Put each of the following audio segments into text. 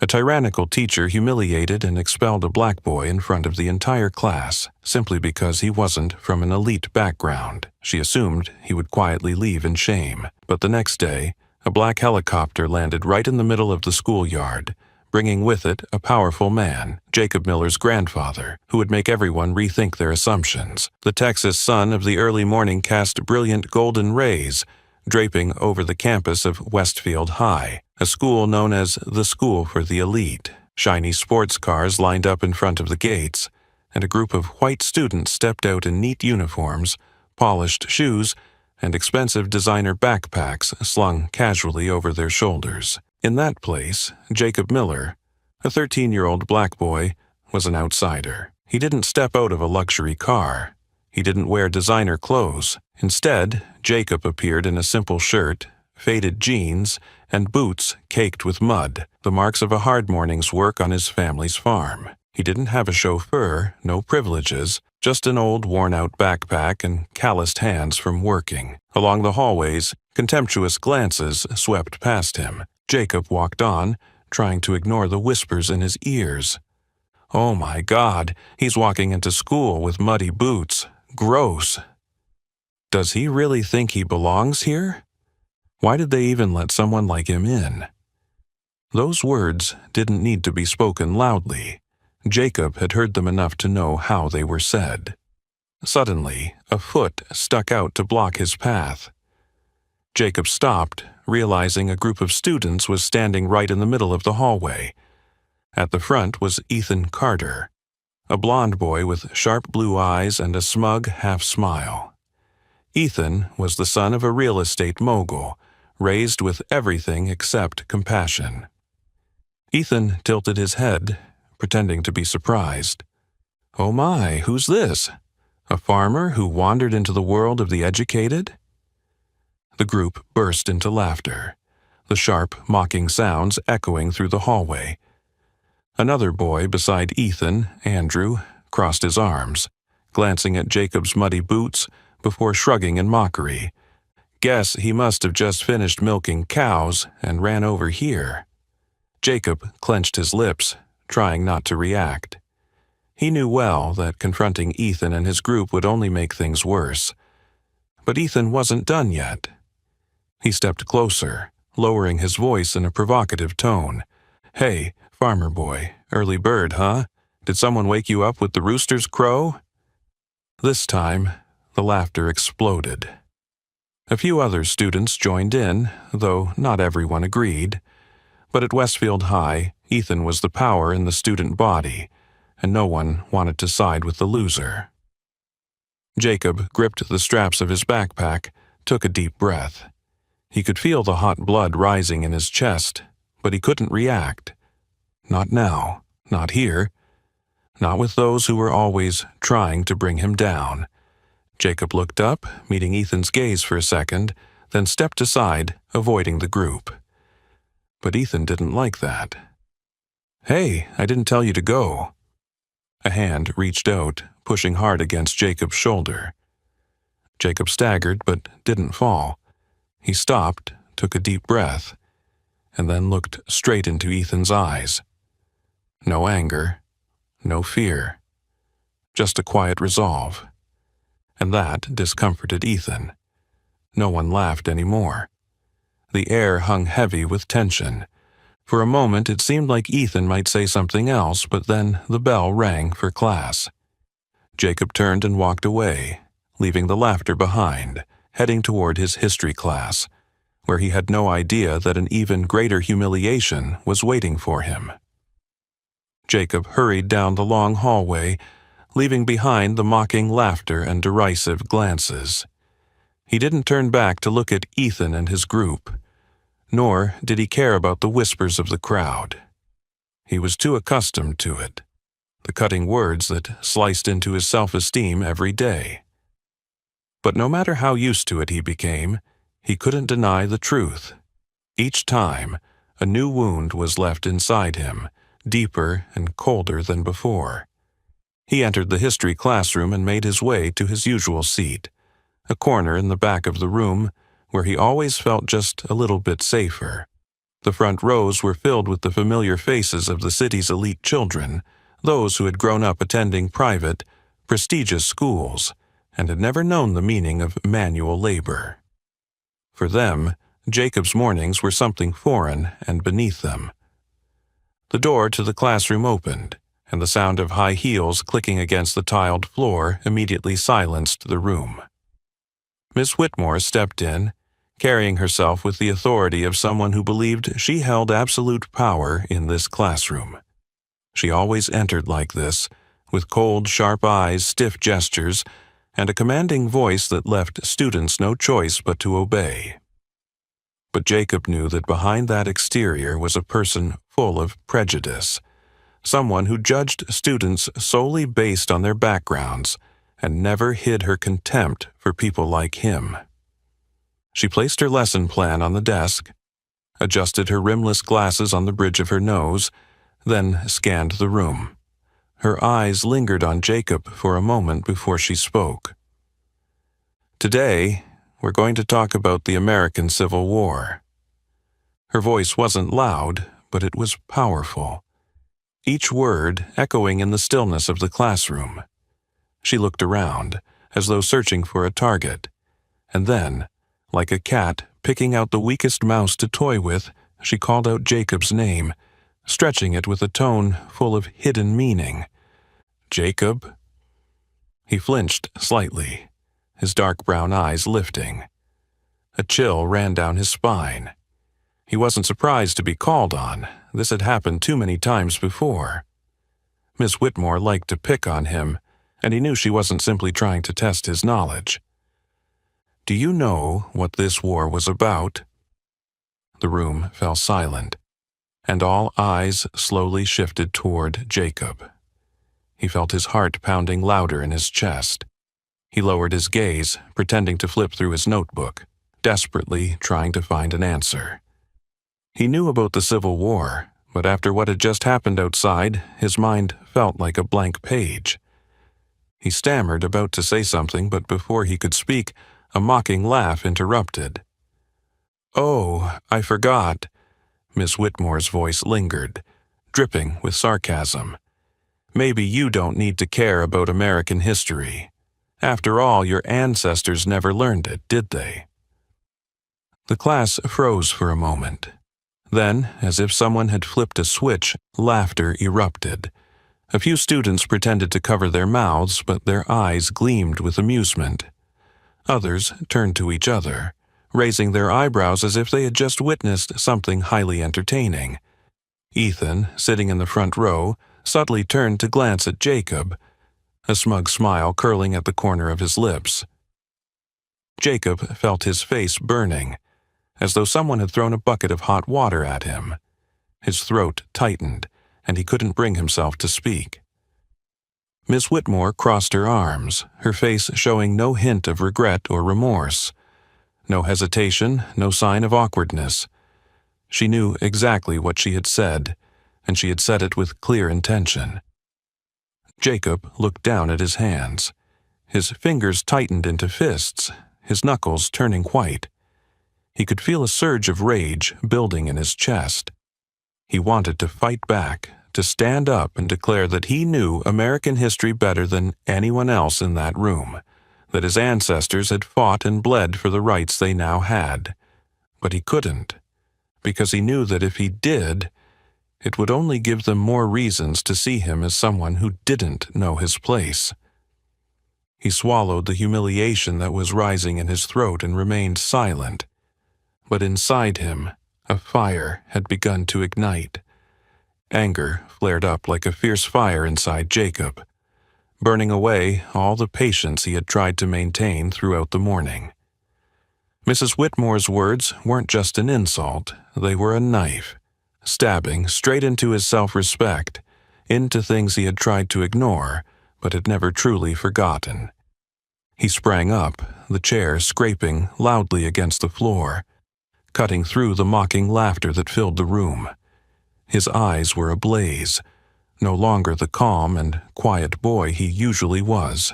A tyrannical teacher humiliated and expelled a black boy in front of the entire class simply because he wasn't from an elite background. She assumed he would quietly leave in shame. But the next day, a black helicopter landed right in the middle of the schoolyard, bringing with it a powerful man, Jacob Miller's grandfather, who would make everyone rethink their assumptions. The Texas sun of the early morning cast brilliant golden rays, draping over the campus of Westfield High, a school known as the School for the Elite. Shiny sports cars lined up in front of the gates, and a group of white students stepped out in neat uniforms, polished shoes, and expensive designer backpacks slung casually over their shoulders. In that place, Jacob Miller, a 13-year-old black boy, was an outsider. He didn't step out of a luxury car. He didn't wear designer clothes. Instead, Jacob appeared in a simple shirt, faded jeans, and boots caked with mud, the marks of a hard morning's work on his family's farm. He didn't have a chauffeur, no privileges, just an old worn-out backpack and calloused hands from working. Along the hallways, contemptuous glances swept past him. Jacob walked on, trying to ignore the whispers in his ears. Oh my God, he's walking into school with muddy boots. Gross. Does he really think he belongs here? Why did they even let someone like him in? Those words didn't need to be spoken loudly. Jacob had heard them enough to know how they were said. Suddenly, a foot stuck out to block his path. Jacob stopped, realizing a group of students was standing right in the middle of the hallway. At the front was Ethan Carter, a blond boy with sharp blue eyes and a smug half-smile. Ethan was the son of a real estate mogul, raised with everything except compassion. Ethan tilted his head, pretending to be surprised. Oh my, who's this? A farmer who wandered into the world of the educated? The group burst into laughter, the sharp, mocking sounds echoing through the hallway. Another boy beside Ethan, Andrew, crossed his arms, glancing at Jacob's muddy boots before shrugging in mockery. Guess he must have just finished milking cows and ran over here. Jacob clenched his lips, trying not to react. He knew well that confronting Ethan and his group would only make things worse. But Ethan wasn't done yet. He stepped closer, lowering his voice in a provocative tone. Hey, farmer boy, early bird, huh? Did someone wake you up with the rooster's crow? This time, the laughter exploded. A few other students joined in, though not everyone agreed. But at Westfield High, Ethan was the power in the student body, and no one wanted to side with the loser. Jacob gripped the straps of his backpack, took a deep breath. He could feel the hot blood rising in his chest, but he couldn't react. Not now, not here, not with those who were always trying to bring him down. Jacob looked up, meeting Ethan's gaze for a second, then stepped aside, avoiding the group. But Ethan didn't like that. Hey, I didn't tell you to go. A hand reached out, pushing hard against Jacob's shoulder. Jacob staggered but didn't fall. He stopped, took a deep breath, and then looked straight into Ethan's eyes. No anger, no fear, just a quiet resolve. And that discomforted Ethan. No one laughed anymore. The air hung heavy with tension. For a moment it seemed like Ethan might say something else, but then the bell rang for class. Jacob turned and walked away, leaving the laughter behind, heading toward his history class, where he had no idea that an even greater humiliation was waiting for him. Jacob hurried down the long hallway, leaving behind the mocking laughter and derisive glances. He didn't turn back to look at Ethan and his group, nor did he care about the whispers of the crowd. He was too accustomed to it, the cutting words that sliced into his self-esteem every day. But no matter how used to it he became, he couldn't deny the truth. Each time, a new wound was left inside him, deeper and colder than before. He entered the history classroom and made his way to his usual seat, a corner in the back of the room where he always felt just a little bit safer. The front rows were filled with the familiar faces of the city's elite children, those who had grown up attending private, prestigious schools and had never known the meaning of manual labor. For them, Jacob's mornings were something foreign and beneath them. The door to the classroom opened, and the sound of high heels clicking against the tiled floor immediately silenced the room. Miss Whitmore stepped in, carrying herself with the authority of someone who believed she held absolute power in this classroom. She always entered like this, with cold, sharp eyes, stiff gestures, and a commanding voice that left students no choice but to obey. But Jacob knew that behind that exterior was a person full of prejudice, someone who judged students solely based on their backgrounds and never hid her contempt for people like him. She placed her lesson plan on the desk, adjusted her rimless glasses on the bridge of her nose, then scanned the room. Her eyes lingered on Jacob for a moment before she spoke. "Today, we're going to talk about the American Civil War." Her voice wasn't loud, but it was powerful, each word echoing in the stillness of the classroom. She looked around, as though searching for a target, and then, like a cat picking out the weakest mouse to toy with, she called out Jacob's name, stretching it with a tone full of hidden meaning. "Jacob?" He flinched slightly, his dark brown eyes lifting. A chill ran down his spine. He wasn't surprised to be called on. This had happened too many times before. Miss Whitmore liked to pick on him, and he knew she wasn't simply trying to test his knowledge. "Do you know what this war was about?" The room fell silent, and all eyes slowly shifted toward Jacob. He felt his heart pounding louder in his chest. He lowered his gaze, pretending to flip through his notebook, desperately trying to find an answer. He knew about the Civil War, but after what had just happened outside, his mind felt like a blank page. He stammered, about to say something, but before he could speak, a mocking laugh interrupted. "Oh, I forgot." Miss Whitmore's voice lingered, dripping with sarcasm. "Maybe you don't need to care about American history. After all, your ancestors never learned it, did they?" The class froze for a moment. Then, as if someone had flipped a switch, laughter erupted. A few students pretended to cover their mouths, but their eyes gleamed with amusement. Others turned to each other, raising their eyebrows as if they had just witnessed something highly entertaining. Ethan, sitting in the front row, subtly turned to glance at Jacob, a smug smile curling at the corner of his lips. Jacob felt his face burning, as though someone had thrown a bucket of hot water at him. His throat tightened, and he couldn't bring himself to speak. Miss Whitmore crossed her arms, her face showing no hint of regret or remorse. No hesitation, no sign of awkwardness. She knew exactly what she had said, and she had said it with clear intention. Jacob looked down at his hands. His fingers tightened into fists, his knuckles turning white. He could feel a surge of rage building in his chest. He wanted to fight back, to stand up and declare that he knew American history better than anyone else in that room, that his ancestors had fought and bled for the rights they now had. But he couldn't, because he knew that if he did, it would only give them more reasons to see him as someone who didn't know his place. He swallowed the humiliation that was rising in his throat and remained silent. But inside him, a fire had begun to ignite. Anger flared up like a fierce fire inside Jacob, burning away all the patience he had tried to maintain throughout the morning. Mrs. Whitmore's words weren't just an insult, they were a knife, stabbing straight into his self-respect, into things he had tried to ignore, but had never truly forgotten. He sprang up, the chair scraping loudly against the floor, cutting through the mocking laughter that filled the room. His eyes were ablaze, no longer the calm and quiet boy he usually was.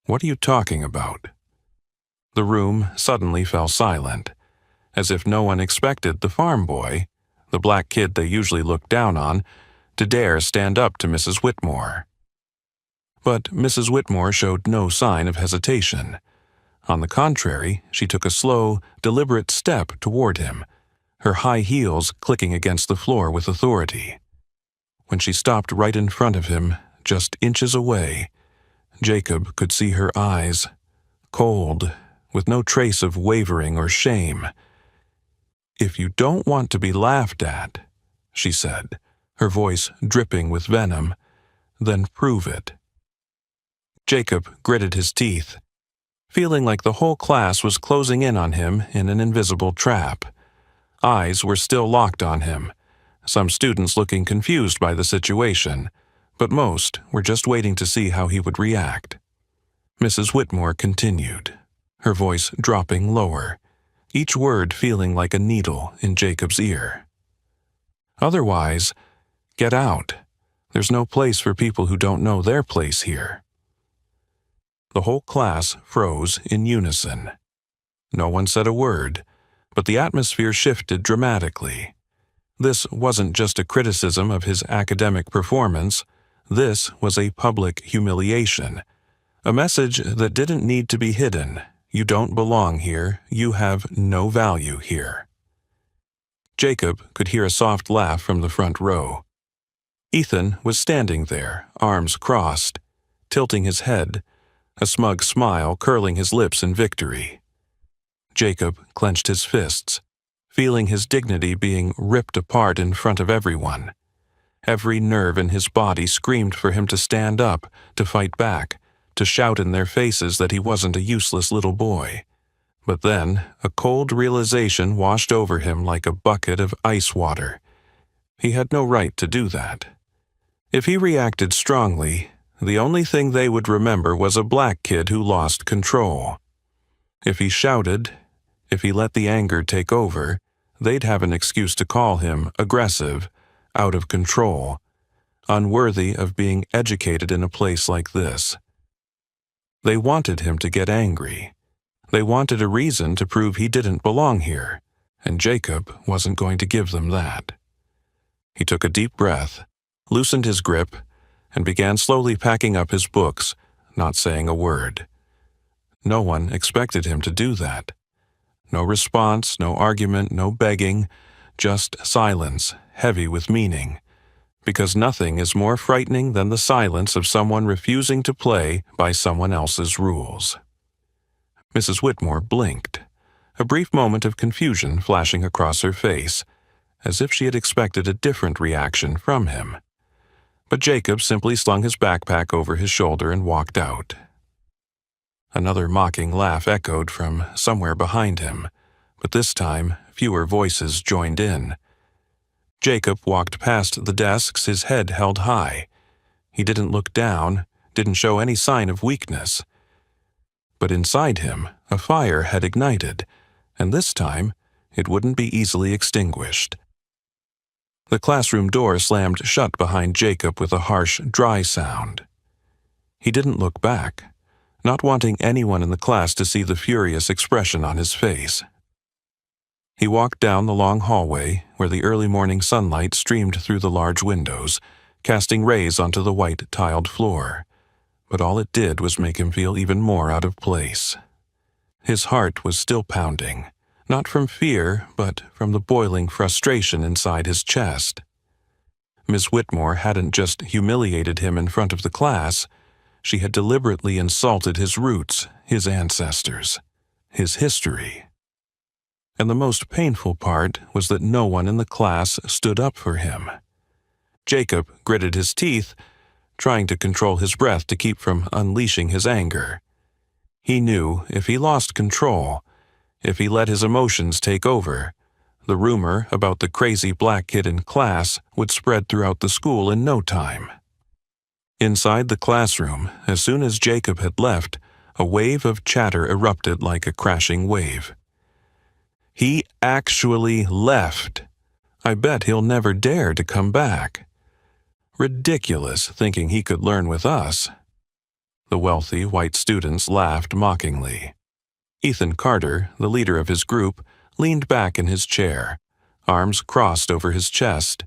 "What are you talking about?" The room suddenly fell silent. as if no one expected the farm boy, the black kid they usually looked down on, to dare stand up to Mrs. Whitmore. But Mrs. Whitmore showed no sign of hesitation. On the contrary, she took a slow, deliberate step toward him, her high heels clicking against the floor with authority. When she stopped right in front of him, just inches away, Jacob could see her eyes, cold, with no trace of wavering or shame. "If you don't want to be laughed at," she said, her voice dripping with venom, "then prove it." Jacob gritted his teeth, feeling like the whole class was closing in on him in an invisible trap. Eyes were still locked on him, some students looking confused by the situation, but most were just waiting to see how he would react. Mrs. Whitmore continued, her voice dropping lower, each word feeling like a needle in Jacob's ear. "Otherwise, get out. There's no place for people who don't know their place here." The whole class froze in unison. No one said a word, but the atmosphere shifted dramatically. This wasn't just a criticism of his academic performance. This was a public humiliation, a message that didn't need to be hidden. You don't belong here. You have no value here. Jacob could hear a soft laugh from the front row. Ethan was standing there, arms crossed, tilting his head, a smug smile curling his lips in victory. Jacob clenched his fists, feeling his dignity being ripped apart in front of everyone. Every nerve in his body screamed for him to stand up, to fight back, to shout in their faces that he wasn't a useless little boy. But then, a cold realization washed over him like a bucket of ice water. He had no right to do that. If he reacted strongly, the only thing they would remember was a black kid who lost control. If he shouted, if he let the anger take over, they'd have an excuse to call him aggressive, out of control, unworthy of being educated in a place like this. They wanted him to get angry. They wanted a reason to prove he didn't belong here, and Jacob wasn't going to give them that. He took a deep breath, loosened his grip, and began slowly packing up his books, not saying a word. No one expected him to do that. No response, no argument, no begging, just silence, heavy with meaning. Because nothing is more frightening than the silence of someone refusing to play by someone else's rules. Mrs. Whitmore blinked, a brief moment of confusion flashing across her face, as if she had expected a different reaction from him. But Jacob simply slung his backpack over his shoulder and walked out. Another mocking laugh echoed from somewhere behind him, but this time fewer voices joined in. Jacob walked past the desks, his head held high. He didn't look down, didn't show any sign of weakness. But inside him, a fire had ignited, and this time it wouldn't be easily extinguished. The classroom door slammed shut behind Jacob with a harsh, dry sound. He didn't look back, not wanting anyone in the class to see the furious expression on his face. He walked down the long hallway where the early morning sunlight streamed through the large windows, casting rays onto the white tiled floor. But all it did was make him feel even more out of place. His heart was still pounding, not from fear, but from the boiling frustration inside his chest. Miss Whitmore hadn't just humiliated him in front of the class, she had deliberately insulted his roots, his ancestors, his history. And the most painful part was that no one in the class stood up for him. Jacob gritted his teeth, trying to control his breath to keep from unleashing his anger. He knew if he lost control, if he let his emotions take over, the rumor about the crazy black kid in class would spread throughout the school in no time. Inside the classroom, as soon as Jacob had left, a wave of chatter erupted like a crashing wave. He actually left. I bet he'll never dare to come back. Ridiculous, thinking he could learn with us. The wealthy white students laughed mockingly. Ethan Carter, the leader of his group, leaned back in his chair, arms crossed over his chest,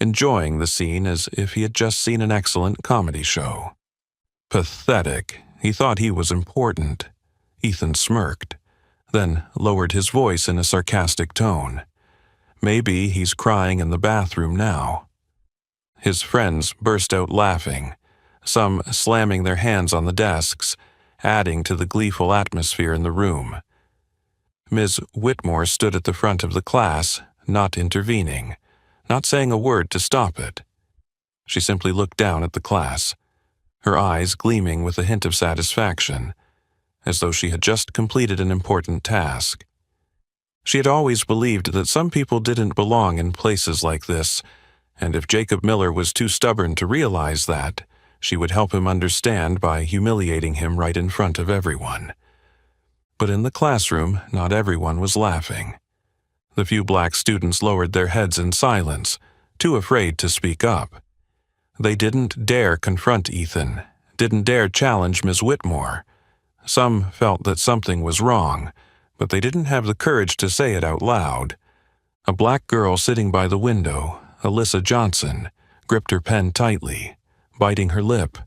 enjoying the scene as if he had just seen an excellent comedy show. Pathetic. He thought he was important. Ethan smirked, then lowered his voice in a sarcastic tone. Maybe he's crying in the bathroom now. His friends burst out laughing, some slamming their hands on the desks, adding to the gleeful atmosphere in the room. Ms. Whitmore stood at the front of the class, not intervening, not saying a word to stop it. She simply looked down at the class, her eyes gleaming with a hint of satisfaction, as though she had just completed an important task. She had always believed that some people didn't belong in places like this, and if Jacob Miller was too stubborn to realize that, she would help him understand by humiliating him right in front of everyone. But in the classroom, not everyone was laughing. The few black students lowered their heads in silence, too afraid to speak up. They didn't dare confront Ethan, didn't dare challenge Ms. Whitmore. Some felt that something was wrong, but they didn't have the courage to say it out loud. A black girl sitting by the window, Alyssa Johnson, gripped her pen tightly, biting her lip,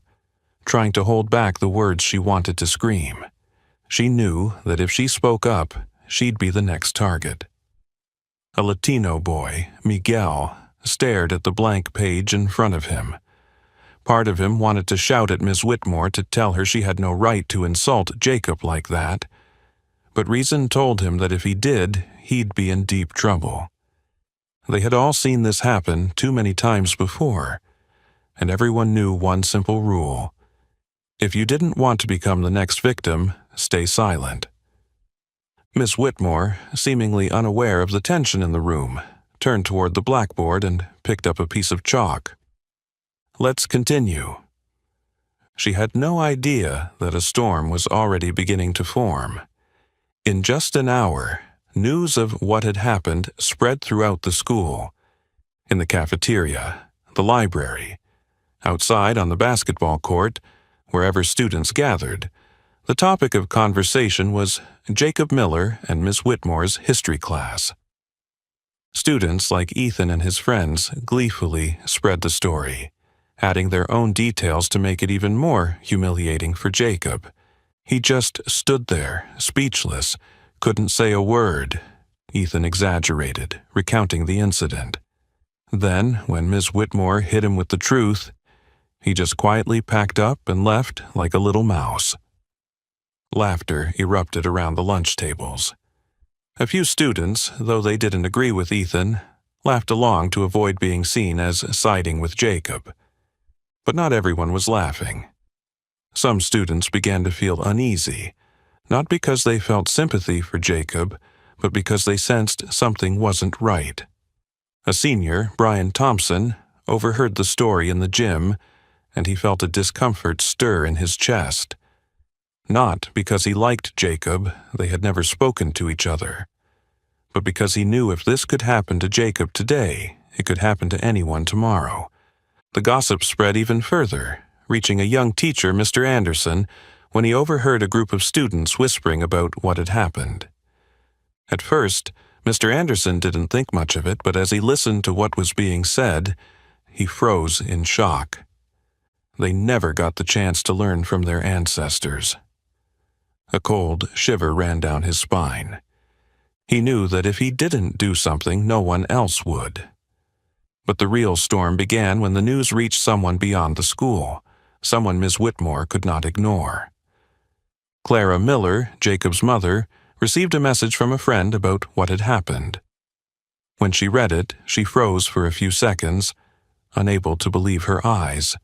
trying to hold back the words she wanted to scream. She knew that if she spoke up, she'd be the next target. A Latino boy, Miguel, stared at the blank page in front of him. Part of him wanted to shout at Ms. Whitmore to tell her she had no right to insult Jacob like that, but reason told him that if he did, he'd be in deep trouble. They had all seen this happen too many times before, and everyone knew one simple rule. If you didn't want to become the next victim, stay silent. Miss Whitmore, seemingly unaware of the tension in the room, turned toward the blackboard and picked up a piece of chalk. Let's continue. She had no idea that a storm was already beginning to form. In just an hour, news of what had happened spread throughout the school. In the cafeteria, the library, outside on the basketball court, wherever students gathered, the topic of conversation was Jacob Miller and Miss Whitmore's history class. Students like Ethan and his friends gleefully spread the story, adding their own details to make it even more humiliating for Jacob. He just stood there, speechless, couldn't say a word. Ethan exaggerated, recounting the incident. Then, when Miss Whitmore hit him with the truth, he just quietly packed up and left like a little mouse. Laughter erupted around the lunch tables. A few students, though they didn't agree with Ethan, laughed along to avoid being seen as siding with Jacob. But not everyone was laughing. Some students began to feel uneasy, not because they felt sympathy for Jacob, but because they sensed something wasn't right. A senior, Brian Thompson, overheard the story in the gym, and he felt a discomfort stir in his chest. Not because he liked Jacob, they had never spoken to each other, but because he knew if this could happen to Jacob today, it could happen to anyone tomorrow. The gossip spread even further, reaching a young teacher, Mr. Anderson, when he overheard a group of students whispering about what had happened. At first, Mr. Anderson didn't think much of it, but as he listened to what was being said, he froze in shock. They never got the chance to learn from their ancestors. A cold shiver ran down his spine. He knew that if he didn't do something, no one else would. But the real storm began when the news reached someone beyond the school, someone Miss Whitmore could not ignore. Clara Miller, Jacob's mother, received a message from a friend about what had happened. When she read it, she froze for a few seconds, unable to believe her eyes.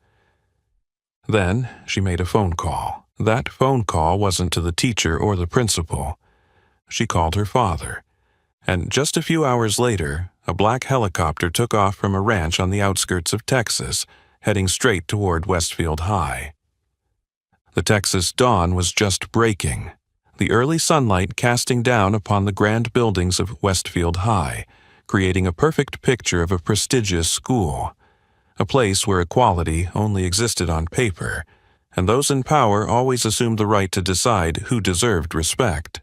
Then she made a phone call. That phone call wasn't to the teacher or the principal. She called her father, and just a few hours later, a black helicopter took off from a ranch on the outskirts of Texas, heading straight toward Westfield High. The Texas dawn was just breaking, the early sunlight casting down upon the grand buildings of Westfield High, creating a perfect picture of a prestigious school, a place where equality only existed on paper, and those in power always assumed the right to decide who deserved respect.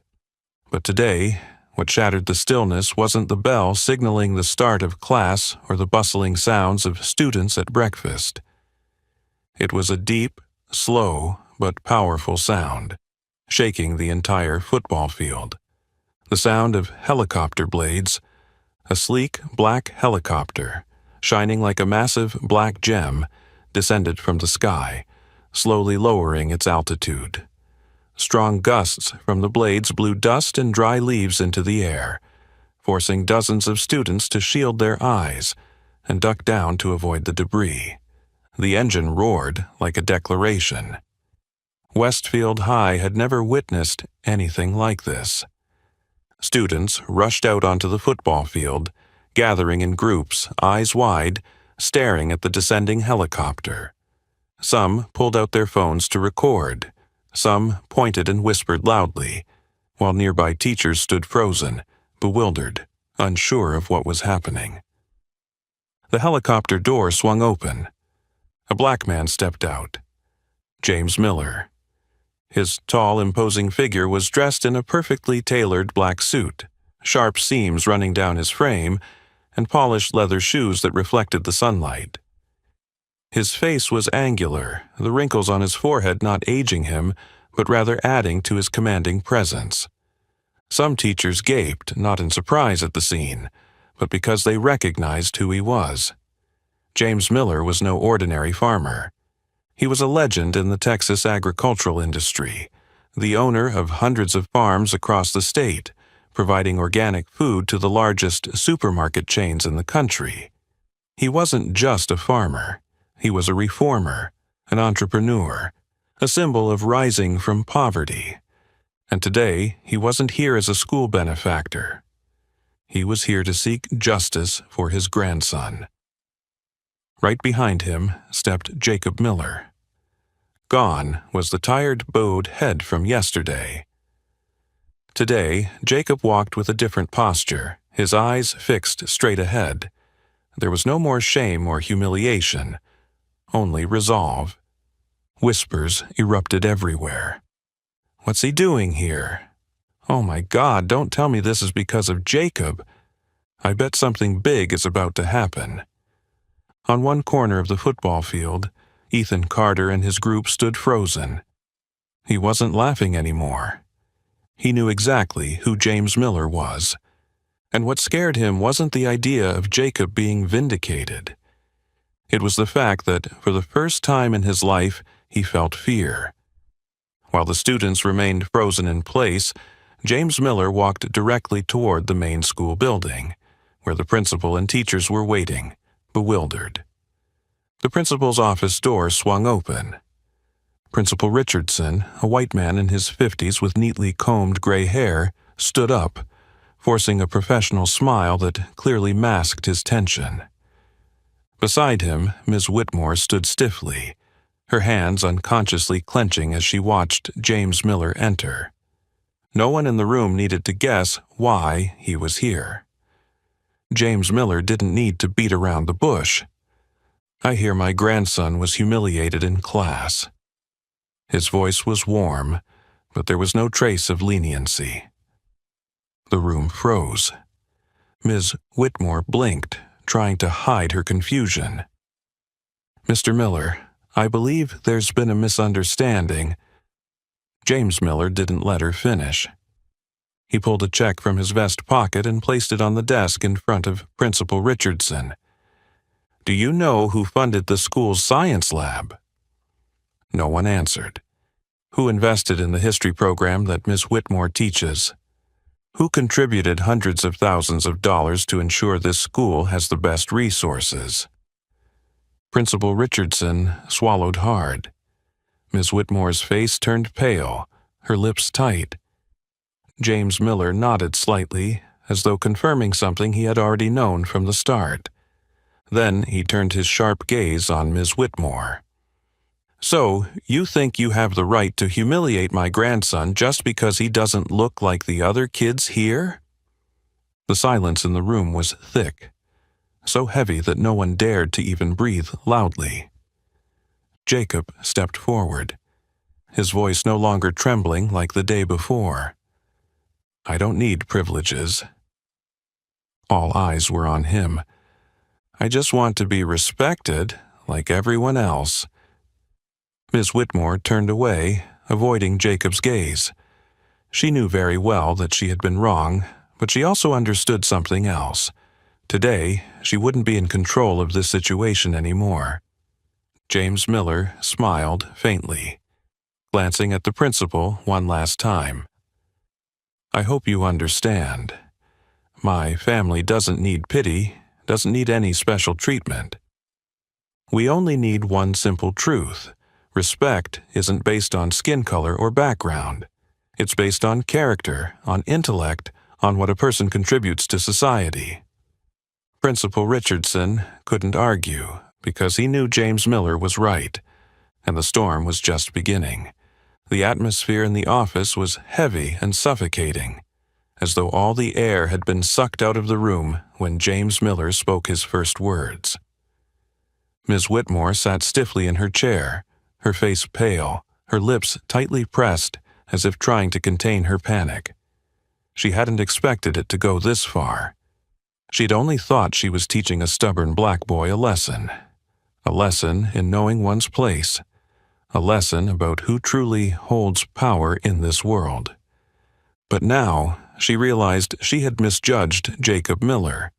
But today, What shattered the stillness wasn't the bell signaling the start of class or the bustling sounds of students at breakfast. It was a deep, slow, but powerful sound, shaking the entire football field. The sound of helicopter blades, a sleek black helicopter, shining like a massive black gem, descended from the sky, slowly lowering its altitude. Strong gusts from the blades blew dust and dry leaves into the air, forcing dozens of students to shield their eyes and duck down to avoid the debris. The engine roared like a declaration. Westfield High had never witnessed anything like this. Students rushed out onto the football field, gathering in groups, eyes wide, staring at the descending helicopter. Some pulled out their phones to record. Some pointed and whispered loudly, while nearby teachers stood frozen, bewildered, unsure of what was happening. The helicopter door swung open. A black man stepped out. James Miller. His tall, imposing figure was dressed in a perfectly tailored black suit, sharp seams running down his frame, and polished leather shoes that reflected the sunlight. His face was angular, the wrinkles on his forehead not aging him, but rather adding to his commanding presence. Some teachers gaped, not in surprise at the scene, but because they recognized who he was. James Miller was no ordinary farmer. He was a legend in the Texas agricultural industry, the owner of hundreds of farms across the state, providing organic food to the largest supermarket chains in the country. He wasn't just a farmer. He was a reformer, an entrepreneur, a symbol of rising from poverty. And today, he wasn't here as a school benefactor. He was here to seek justice for his grandson. Right behind him stepped Jacob Miller. Gone was the tired, bowed head from yesterday. Today, Jacob walked with a different posture, his eyes fixed straight ahead. There was no more shame or humiliation, only resolve. Whispers erupted everywhere. "What's he doing here? Oh my God, don't tell me this is because of Jacob. I bet something big is about to happen." On one corner of the football field, Ethan Carter and his group stood frozen. He wasn't laughing anymore. He knew exactly who James Miller was. And what scared him wasn't the idea of Jacob being vindicated. It was the fact that, for the first time in his life, he felt fear. While the students remained frozen in place, James Miller walked directly toward the main school building, where the principal and teachers were waiting, bewildered. The principal's office door swung open. Principal Richardson, a white man in his 50s with neatly combed gray hair, stood up, forcing a professional smile that clearly masked his tension. Beside him, Ms. Whitmore stood stiffly, her hands unconsciously clenching as she watched James Miller enter. No one in the room needed to guess why he was here. James Miller didn't need to beat around the bush. "I hear my grandson was humiliated in class." His voice was warm, but there was no trace of leniency. The room froze. Ms. Whitmore blinked, trying to hide her confusion. "Mr. Miller, I believe there's been a misunderstanding." James Miller didn't let her finish. He pulled a check from his vest pocket and placed it on the desk in front of Principal Richardson. "Do you know who funded the school's science lab?" No one answered. "Who invested in the history program that Miss Whitmore teaches? Who contributed hundreds of thousands of dollars to ensure this school has the best resources?" Principal Richardson swallowed hard. Miss Whitmore's face turned pale, her lips tight. James Miller nodded slightly, as though confirming something he had already known from the start. Then he turned his sharp gaze on Miss Whitmore. "So, you think you have the right to humiliate my grandson just because he doesn't look like the other kids here?" The silence in the room was thick, so heavy that no one dared to even breathe loudly. Jacob stepped forward, his voice no longer trembling like the day before. I don't need privileges. All eyes were on him. I just want to be respected like everyone else. Miss Whitmore turned away, avoiding Jacob's gaze. She knew very well that she had been wrong, but she also understood something else. Today, she wouldn't be in control of this situation anymore. James Miller smiled faintly, glancing at the principal one last time. I hope you understand. My family doesn't need pity, doesn't need any special treatment. We only need one simple truth. Respect isn't based on skin color or background. It's based on character, on intellect, on what a person contributes to society. Principal Richardson couldn't argue because he knew James Miller was right, and the storm was just beginning. The atmosphere in the office was heavy and suffocating, as though all the air had been sucked out of the room when James Miller spoke his first words. Ms. Whitmore sat stiffly in her chair, her face pale, her lips tightly pressed as if trying to contain her panic. She hadn't expected it to go this far. She'd only thought she was teaching a stubborn black boy a lesson in knowing one's place, a lesson about who truly holds power in this world. But now, she realized she had misjudged Jacob Miller.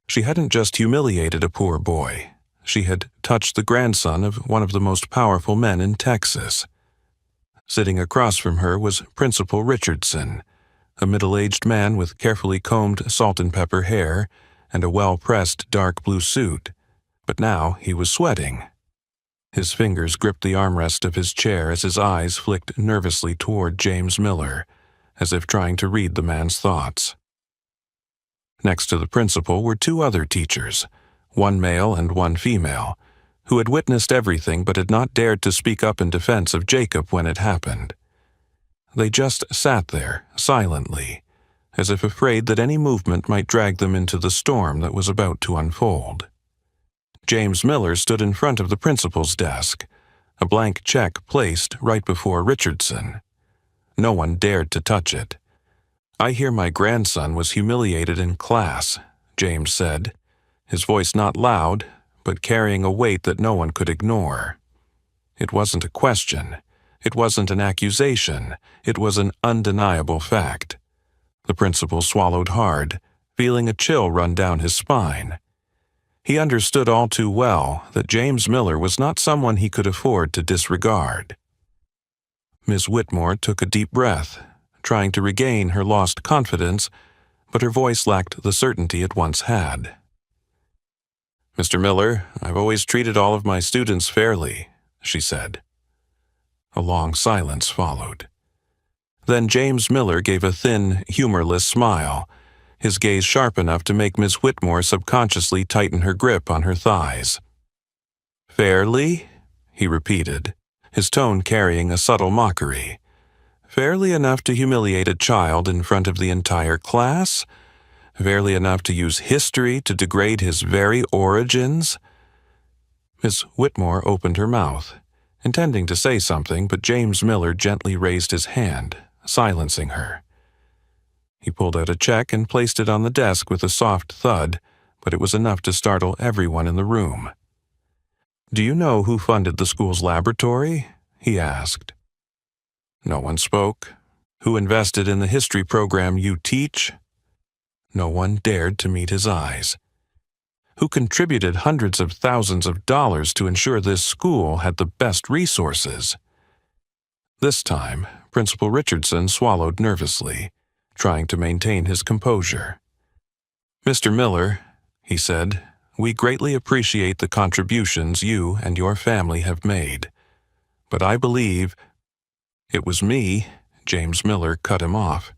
She hadn't just humiliated a poor boy. She had touched the grandson of one of the most powerful men in Texas. Sitting across from her was Principal Richardson, a middle-aged man with carefully combed salt-and-pepper hair and a well-pressed dark blue suit. But now he was sweating. His fingers gripped the armrest of his chair as his eyes flicked nervously toward James Miller, as if trying to read the man's thoughts. Next to the principal were two other teachers, one male and one female, who had witnessed everything but had not dared to speak up in defense of Jacob when it happened. They just sat there, silently, as if afraid that any movement might drag them into the storm that was about to unfold. James Miller stood in front of the principal's desk, a blank check placed right before Richardson. No one dared to touch it. I hear my grandson was humiliated in class, James said, his voice not loud, but carrying a weight that no one could ignore. It wasn't a question. It wasn't an accusation. It was an undeniable fact. The principal swallowed hard, feeling a chill run down his spine. He understood all too well that James Miller was not someone he could afford to disregard. Ms. Whitmore took a deep breath, trying to regain her lost confidence, but her voice lacked the certainty it once had. Mr. Miller, I've always treated all of my students fairly, she said. A long silence followed. Then James Miller gave a thin, humorless smile, his gaze sharp enough to make Miss Whitmore subconsciously tighten her grip on her thighs. Fairly? He repeated, his tone carrying a subtle mockery. Fairly enough to humiliate a child in front of the entire class? Fairly enough to use history to degrade his very origins? Miss Whitmore opened her mouth, intending to say something, but James Miller gently raised his hand, silencing her. He pulled out a check and placed it on the desk with a soft thud, but it was enough to startle everyone in the room. Do you know who funded the school's laboratory? He asked. No one spoke. Who invested in the history program you teach? No one dared to meet his eyes. Who contributed hundreds of thousands of dollars to ensure this school had the best resources? This time, Principal Richardson swallowed nervously, trying to maintain his composure. Mr. Miller, he said, we greatly appreciate the contributions you and your family have made. But I believe it was me, James Miller cut him off,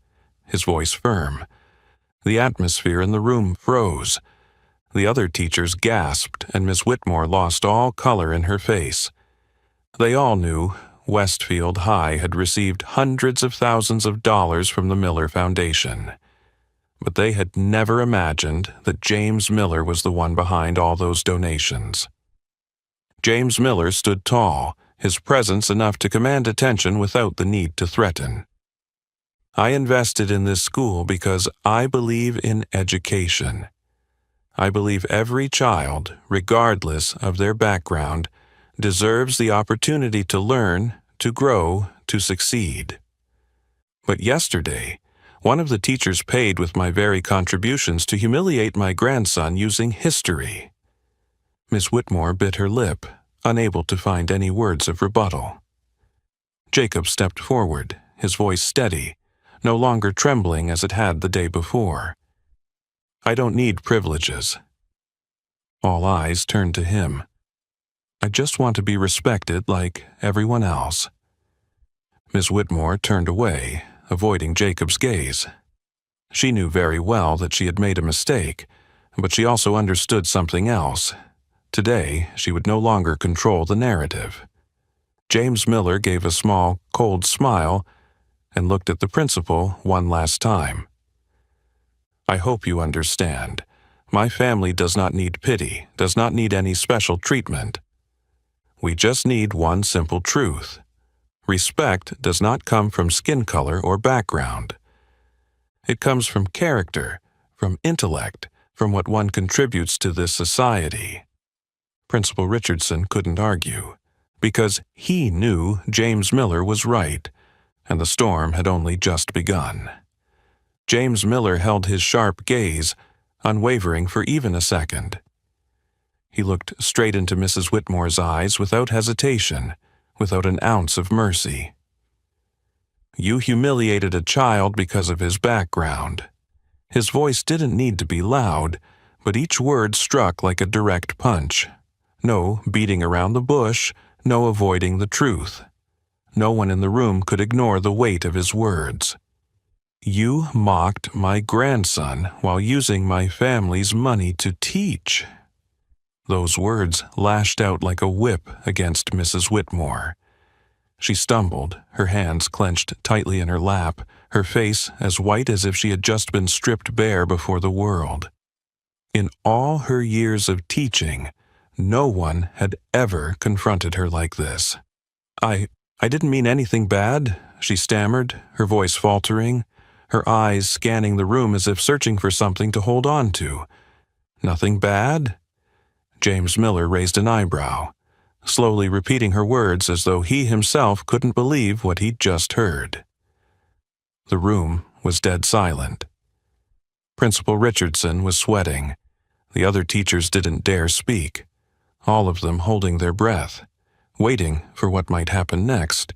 his voice firm. The atmosphere in the room froze. The other teachers gasped, and Miss Whitmore lost all color in her face. They all knew Westfield High had received hundreds of thousands of dollars from the Miller Foundation. But they had never imagined that James Miller was the one behind all those donations. James Miller stood tall, his presence enough to command attention without the need to threaten. I invested in this school because I believe in education. I believe every child, regardless of their background, deserves the opportunity to learn, to grow, to succeed. But yesterday, one of the teachers paid with my very contributions to humiliate my grandson using history. Miss Whitmore bit her lip, unable to find any words of rebuttal. Jacob stepped forward, his voice steady, no longer trembling as it had the day before. I don't need privileges. All eyes turned to him. I just want to be respected like everyone else. Miss Whitmore turned away, avoiding Jacob's gaze. She knew very well that she had made a mistake, but she also understood something else. Today, she would no longer control the narrative. James Miller gave a small, cold smile and looked at the principal one last time. I hope you understand. My family does not need pity, does not need any special treatment. We just need one simple truth. Respect does not come from skin color or background. It comes from character, from intellect, from what one contributes to this society. Principal Richardson couldn't argue, because he knew James Miller was right, and the storm had only just begun. James Miller held his sharp gaze, unwavering for even a second. He looked straight into Mrs. Whitmore's eyes without hesitation, without an ounce of mercy. You humiliated a child because of his background. His voice didn't need to be loud, but each word struck like a direct punch. No beating around the bush, no avoiding the truth. No one in the room could ignore the weight of his words. You mocked my grandson while using my family's money to teach. Those words lashed out like a whip against Mrs. Whitmore. She stumbled, her hands clenched tightly in her lap, her face as white as if she had just been stripped bare before the world. In all her years of teaching, no one had ever confronted her like this. I didn't mean anything bad, she stammered, her voice faltering, her eyes scanning the room as if searching for something to hold on to. Nothing bad? James Miller raised an eyebrow, slowly repeating her words as though he himself couldn't believe what he'd just heard. The room was dead silent. Principal Richardson was sweating. The other teachers didn't dare speak, all of them holding their breath, waiting for what might happen next.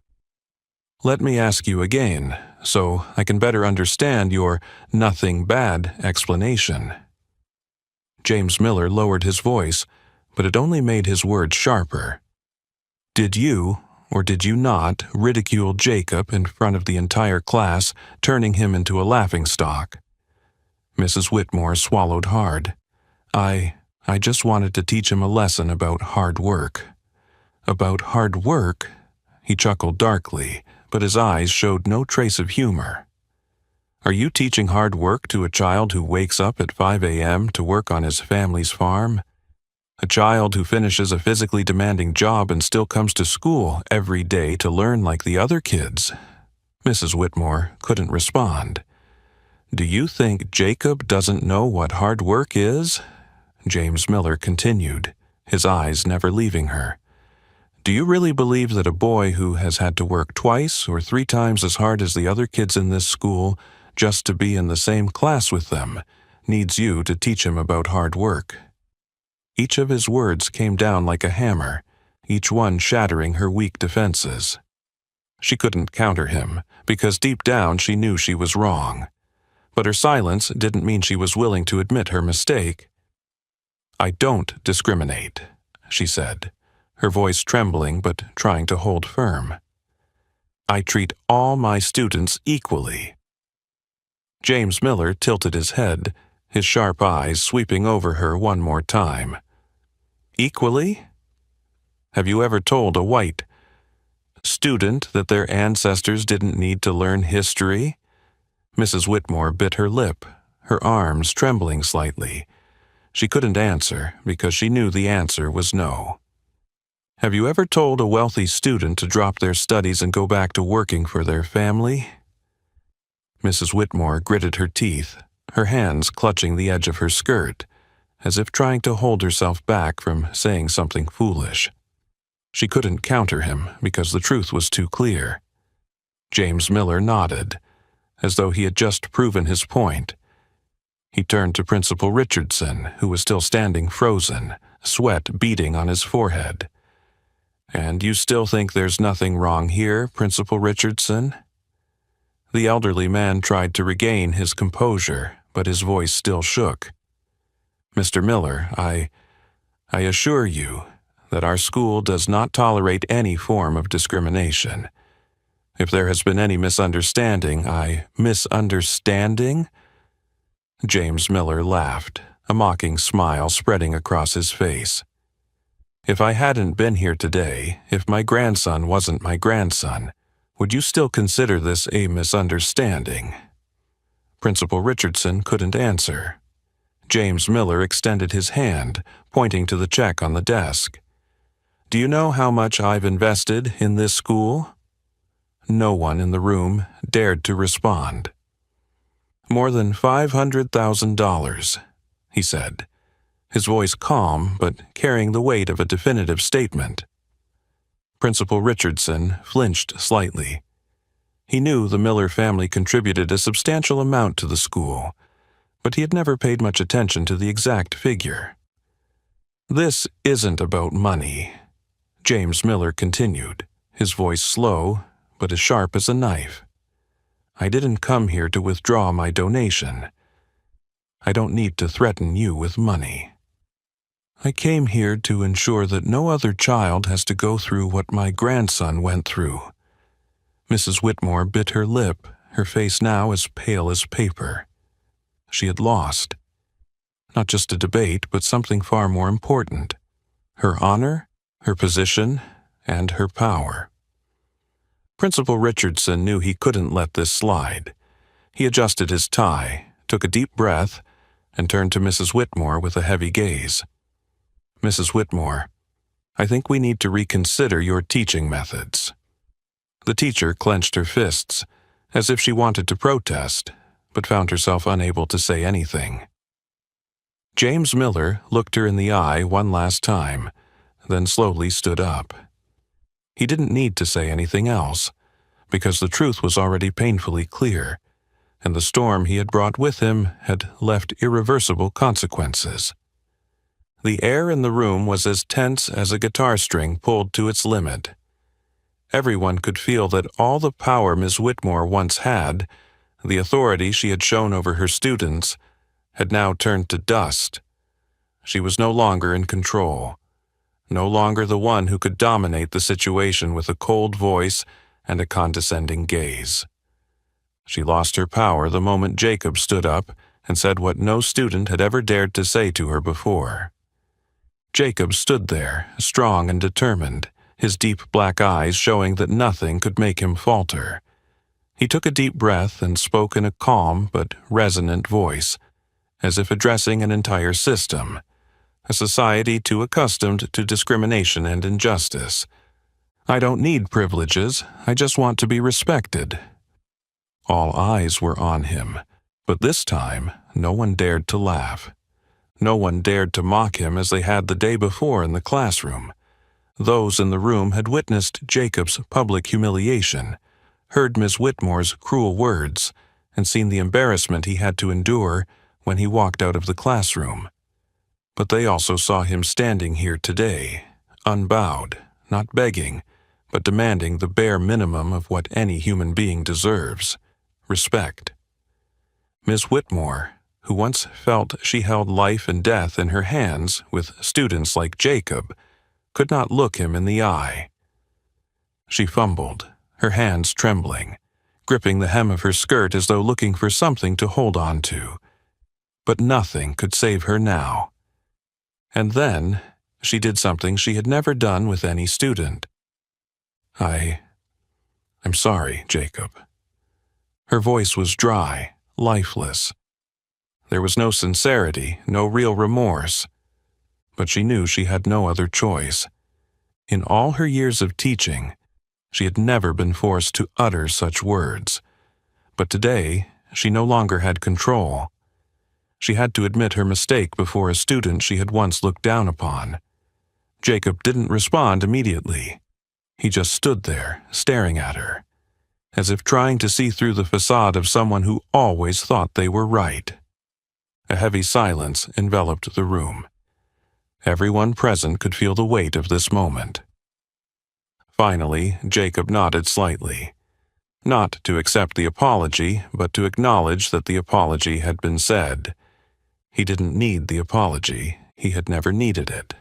Let me ask you again, so I can better understand your nothing bad explanation. James Miller lowered his voice, but it only made his words sharper. Did you, or did you not, ridicule Jacob in front of the entire class, turning him into a laughingstock? Mrs. Whitmore swallowed hard. I just wanted to teach him a lesson about hard work. About hard work? He chuckled darkly, but his eyes showed no trace of humor. Are you teaching hard work to a child who wakes up at 5 a.m. to work on his family's farm? A child who finishes a physically demanding job and still comes to school every day to learn like the other kids? Mrs. Whitmore couldn't respond. Do you think Jacob doesn't know what hard work is? James Miller continued, his eyes never leaving her. Do you really believe that a boy who has had to work twice or 3 times as hard as the other kids in this school just to be in the same class with them needs you to teach him about hard work? Each of his words came down like a hammer, each one shattering her weak defenses. She couldn't counter him, because deep down she knew she was wrong. But her silence didn't mean she was willing to admit her mistake. I don't discriminate, she said, her voice trembling but trying to hold firm. I treat all my students equally. James Miller tilted his head, his sharp eyes sweeping over her one more time. Equally? Have you ever told a white student that their ancestors didn't need to learn history? Mrs. Whitmore bit her lip, her arms trembling slightly. She couldn't answer because she knew the answer was no. Have you ever told a wealthy student to drop their studies and go back to working for their family? Mrs. Whitmore gritted her teeth, her hands clutching the edge of her skirt, as if trying to hold herself back from saying something foolish. She couldn't counter him because the truth was too clear. James Miller nodded, as though he had just proven his point. He turned to Principal Richardson, who was still standing frozen, sweat beading on his forehead. "And you still think there's nothing wrong here, Principal Richardson?" The elderly man tried to regain his composure, but his voice still shook. "Mr. Miller, I assure you that our school does not tolerate any form of discrimination. If there has been any misunderstanding, Misunderstanding?" James Miller laughed, a mocking smile spreading across his face. "If I hadn't been here today, if my grandson wasn't my grandson, would you still consider this a misunderstanding?" Principal Richardson couldn't answer. James Miller extended his hand, pointing to the check on the desk. "Do you know how much I've invested in this school?" No one in the room dared to respond. "More than $500,000, he said, his voice calm but carrying the weight of a definitive statement. Principal Richardson flinched slightly. He knew the Miller family contributed a substantial amount to the school, but he had never paid much attention to the exact figure. "This isn't about money," James Miller continued, his voice slow but as sharp as a knife. "I didn't come here to withdraw my donation. I don't need to threaten you with money. I came here to ensure that no other child has to go through what my grandson went through." Mrs. Whitmore bit her lip, her face now as pale as paper. She had lost. Not just a debate, but something far more important. Her honor, her position, and her power. Principal Richardson knew he couldn't let this slide. He adjusted his tie, took a deep breath, and turned to Mrs. Whitmore with a heavy gaze. "Mrs. Whitmore, I think we need to reconsider your teaching methods." The teacher clenched her fists, as if she wanted to protest, but found herself unable to say anything. James Miller looked her in the eye one last time, then slowly stood up. He didn't need to say anything else, because the truth was already painfully clear, and the storm he had brought with him had left irreversible consequences. The air in the room was as tense as a guitar string pulled to its limit. Everyone could feel that all the power Miss Whitmore once had, the authority she had shown over her students, had now turned to dust. She was no longer in control, no longer the one who could dominate the situation with a cold voice and a condescending gaze. She lost her power the moment Jacob stood up and said what no student had ever dared to say to her before. Jacob stood there, strong and determined, his deep black eyes showing that nothing could make him falter. He took a deep breath and spoke in a calm but resonant voice, as if addressing an entire system, a society too accustomed to discrimination and injustice. "I don't need privileges, I just want to be respected." All eyes were on him, but this time no one dared to laugh. No one dared to mock him as they had the day before in the classroom. Those in the room had witnessed Jacob's public humiliation, heard Miss Whitmore's cruel words, and seen the embarrassment he had to endure when he walked out of the classroom. But they also saw him standing here today, unbowed, not begging, but demanding the bare minimum of what any human being deserves: respect. Miss Whitmore, who once felt she held life and death in her hands with students like Jacob, could not look him in the eye. She fumbled, her hands trembling, gripping the hem of her skirt as though looking for something to hold on to. But nothing could save her now. And then she did something she had never done with any student. I'm sorry, Jacob." Her voice was dry, lifeless. There was no sincerity, no real remorse. But she knew she had no other choice. In all her years of teaching, she had never been forced to utter such words. But today, she no longer had control. She had to admit her mistake before a student she had once looked down upon. Jacob didn't respond immediately. He just stood there, staring at her, as if trying to see through the facade of someone who always thought they were right. A heavy silence enveloped the room. Everyone present could feel the weight of this moment. Finally, Jacob nodded slightly. Not to accept the apology, but to acknowledge that the apology had been said. He didn't need the apology. He had never needed it.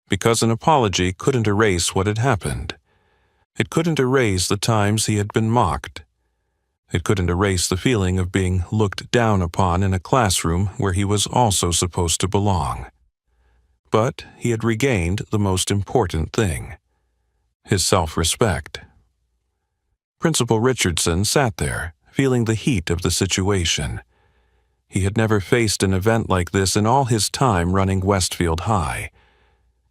Because an apology couldn't erase what had happened. It couldn't erase the times he had been mocked. It couldn't erase the feeling of being looked down upon in a classroom where he was also supposed to belong. But he had regained the most important thing: his self-respect. Principal Richardson sat there, feeling the heat of the situation. He had never faced an event like this in all his time running Westfield High.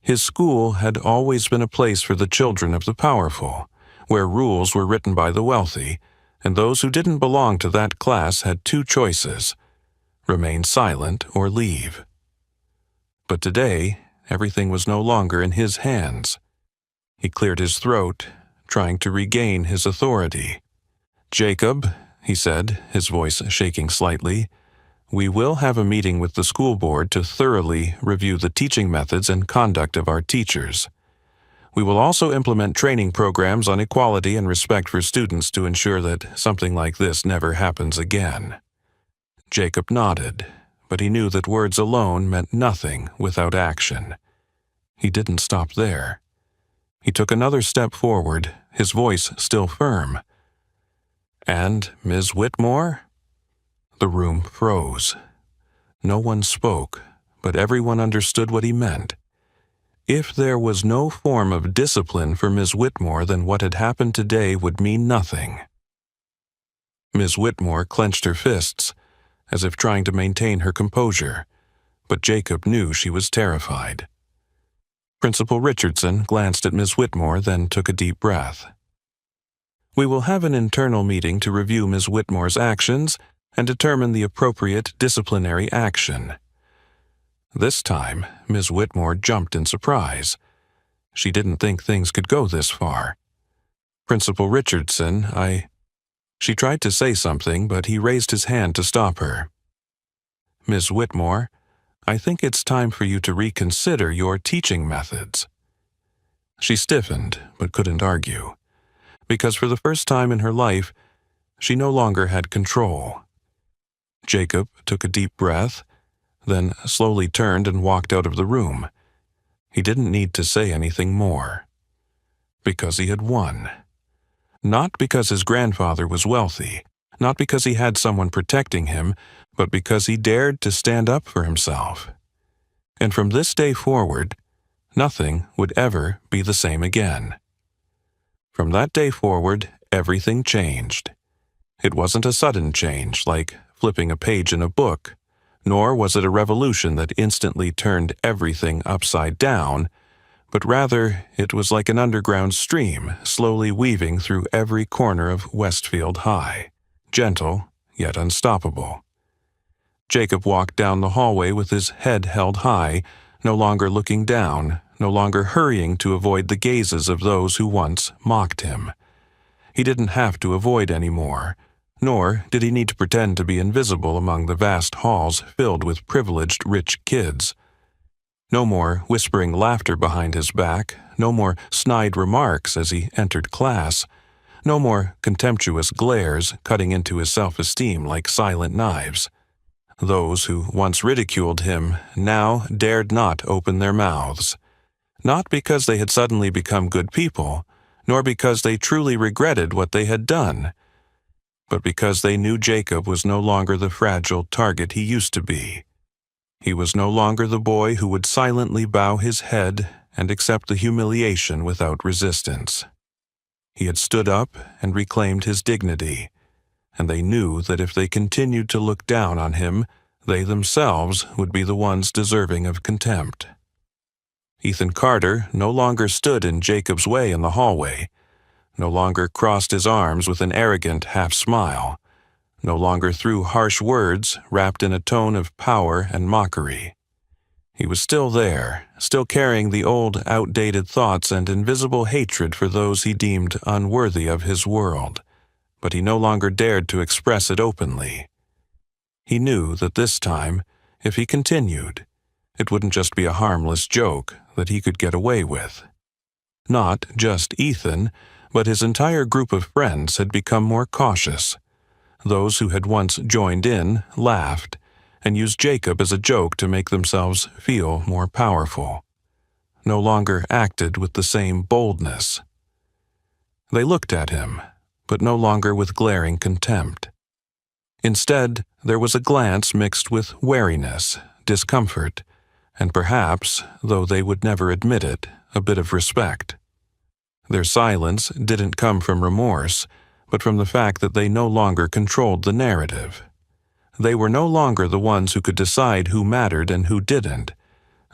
His school had always been a place for the children of the powerful, where rules were written by the wealthy, and those who didn't belong to that class had two choices: remain silent or leave. But today, everything was no longer in his hands. He cleared his throat, trying to regain his authority. "Jacob," he said, his voice shaking slightly, "we will have a meeting with the school board to thoroughly review the teaching methods and conduct of our teachers. We will also implement training programs on equality and respect for students to ensure that something like this never happens again." Jacob nodded, but he knew that words alone meant nothing without action. He didn't stop there. He took another step forward, his voice still firm. "And Ms. Whitmore?" The room froze. No one spoke, but everyone understood what he meant. If there was no form of discipline for Ms. Whitmore, then what had happened today would mean nothing. Ms. Whitmore clenched her fists, as if trying to maintain her composure, but Jacob knew she was terrified. Principal Richardson glanced at Ms. Whitmore, then took a deep breath. "We will have an internal meeting to review Ms. Whitmore's actions and determine the appropriate disciplinary action." This time, Ms. Whitmore jumped in surprise. She didn't think things could go this far. "Principal Richardson, She tried to say something, but he raised his hand to stop her. "Ms. Whitmore, I think it's time for you to reconsider your teaching methods." She stiffened, but couldn't argue, because for the first time in her life, she no longer had control. Jacob took a deep breath, then slowly turned and walked out of the room. He didn't need to say anything more. Because he had won. Not because his grandfather was wealthy, not because he had someone protecting him, but because he dared to stand up for himself. And from this day forward, nothing would ever be the same again. From that day forward, everything changed. It wasn't a sudden change like flipping a page in a book, nor was it a revolution that instantly turned everything upside down, but rather it was like an underground stream slowly weaving through every corner of Westfield High, gentle yet unstoppable. Jacob walked down the hallway with his head held high, no longer looking down, no longer hurrying to avoid the gazes of those who once mocked him. He didn't have to avoid anymore, nor did he need to pretend to be invisible among the vast halls filled with privileged rich kids. No more whispering laughter behind his back, no more snide remarks as he entered class, no more contemptuous glares cutting into his self-esteem like silent knives. Those who once ridiculed him now dared not open their mouths, not because they had suddenly become good people, nor because they truly regretted what they had done, but because they knew Jacob was no longer the fragile target he used to be. He was no longer the boy who would silently bow his head and accept the humiliation without resistance. He had stood up and reclaimed his dignity, and they knew that if they continued to look down on him, they themselves would be the ones deserving of contempt. Ethan Carter no longer stood in Jacob's way in the hallway, no longer crossed his arms with an arrogant half-smile, no longer through harsh words wrapped in a tone of power and mockery. He was still there, still carrying the old, outdated thoughts and invisible hatred for those he deemed unworthy of his world, but he no longer dared to express it openly. He knew that this time, if he continued, it wouldn't just be a harmless joke that he could get away with. Not just Ethan, but his entire group of friends had become more cautious. Those who had once joined in laughed and used Jacob as a joke to make themselves feel more powerful. No longer acted with the same boldness. They looked at him, but no longer with glaring contempt. Instead, there was a glance mixed with wariness, discomfort, and perhaps, though they would never admit it, a bit of respect. Their silence didn't come from remorse, but from the fact that they no longer controlled the narrative. They were no longer the ones who could decide who mattered and who didn't.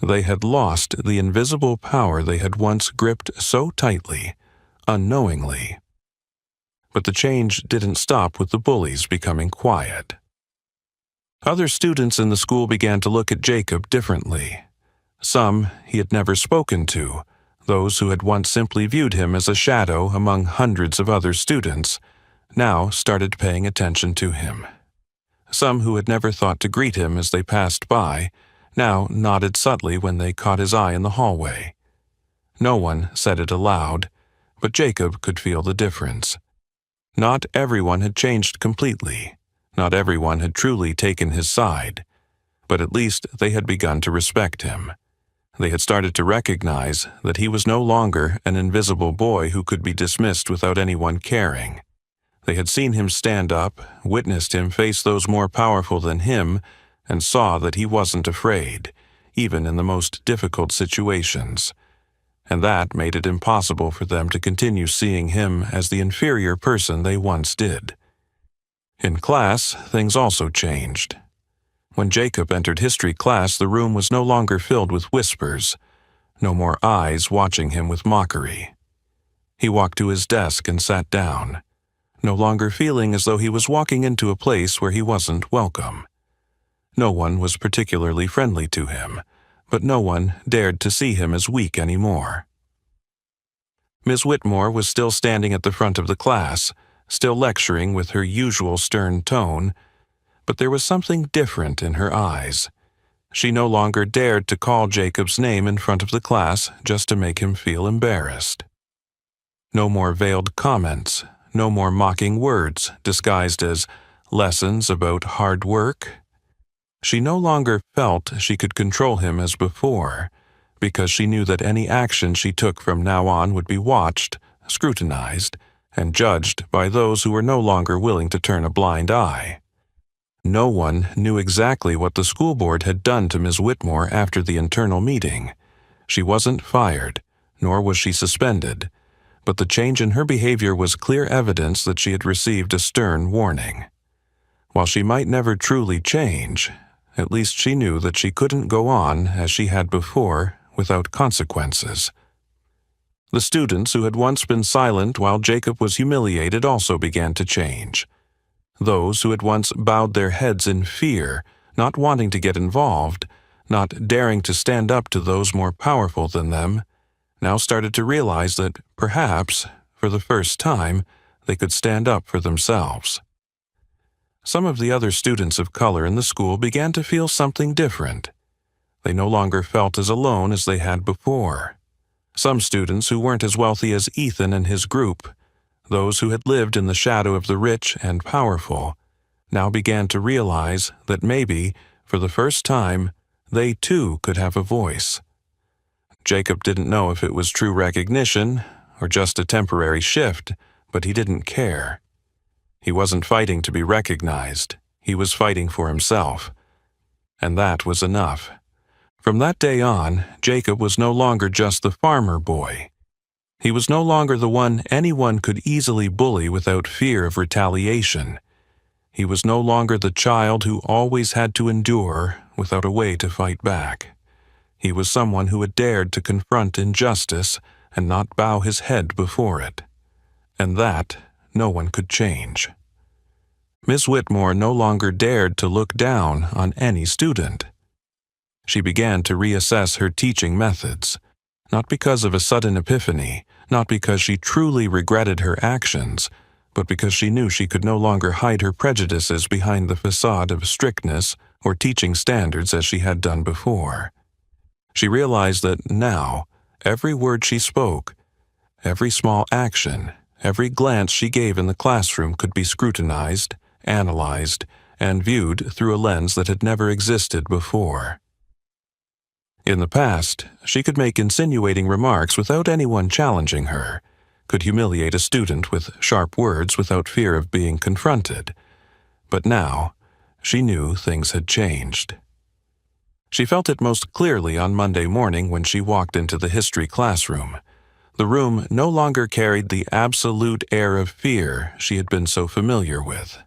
They had lost the invisible power they had once gripped so tightly, unknowingly. But the change didn't stop with the bullies becoming quiet. Other students in the school began to look at Jacob differently. Some he had never spoken to, those who had once simply viewed him as a shadow among hundreds of other students, now started paying attention to him. Some who had never thought to greet him as they passed by, now nodded subtly when they caught his eye in the hallway. No one said it aloud, but Jacob could feel the difference. Not everyone had changed completely. Not everyone had truly taken his side, but at least they had begun to respect him. They had started to recognize that he was no longer an invisible boy who could be dismissed without anyone caring. They had seen him stand up, witnessed him face those more powerful than him, and saw that he wasn't afraid, even in the most difficult situations. And that made it impossible for them to continue seeing him as the inferior person they once did. In class, things also changed. When Jacob entered history class, the room was no longer filled with whispers, no more eyes watching him with mockery. He walked to his desk and sat down, no longer feeling as though he was walking into a place where he wasn't welcome. No one was particularly friendly to him, but no one dared to see him as weak anymore. Ms. Whitmore was still standing at the front of the class, still lecturing with her usual stern tone, but there was something different in her eyes. She no longer dared to call Jacob's name in front of the class just to make him feel embarrassed. No more veiled comments, no more mocking words disguised as lessons about hard work. She no longer felt she could control him as before, because she knew that any action she took from now on would be watched, scrutinized, and judged by those who were no longer willing to turn a blind eye. No one knew exactly what the school board had done to Ms. Whitmore after the internal meeting. She wasn't fired, nor was she suspended, but the change in her behavior was clear evidence that she had received a stern warning. While she might never truly change, at least she knew that she couldn't go on as she had before without consequences. The students who had once been silent while Jacob was humiliated also began to change. Those who had once bowed their heads in fear, not wanting to get involved, not daring to stand up to those more powerful than them, now started to realize that perhaps, for the first time, they could stand up for themselves. Some of the other students of color in the school began to feel something different. They no longer felt as alone as they had before. Some students who weren't as wealthy as Ethan and his group, those who had lived in the shadow of the rich and powerful, now began to realize that maybe, for the first time, they too could have a voice. Jacob didn't know if it was true recognition or just a temporary shift, but he didn't care. He wasn't fighting to be recognized. He was fighting for himself. And that was enough. From that day on, Jacob was no longer just the farmer boy. He was no longer the one anyone could easily bully without fear of retaliation. He was no longer the child who always had to endure without a way to fight back. He was someone who had dared to confront injustice and not bow his head before it. And that no one could change. Miss Whitmore no longer dared to look down on any student. She began to reassess her teaching methods, not because of a sudden epiphany, not because she truly regretted her actions, but because she knew she could no longer hide her prejudices behind the facade of strictness or teaching standards as she had done before. She realized that now, every word she spoke, every small action, every glance she gave in the classroom could be scrutinized, analyzed, and viewed through a lens that had never existed before. In the past, she could make insinuating remarks without anyone challenging her, could humiliate a student with sharp words without fear of being confronted. But now, she knew things had changed. She felt it most clearly on Monday morning when she walked into the history classroom. The room no longer carried the absolute air of fear she had been so familiar with.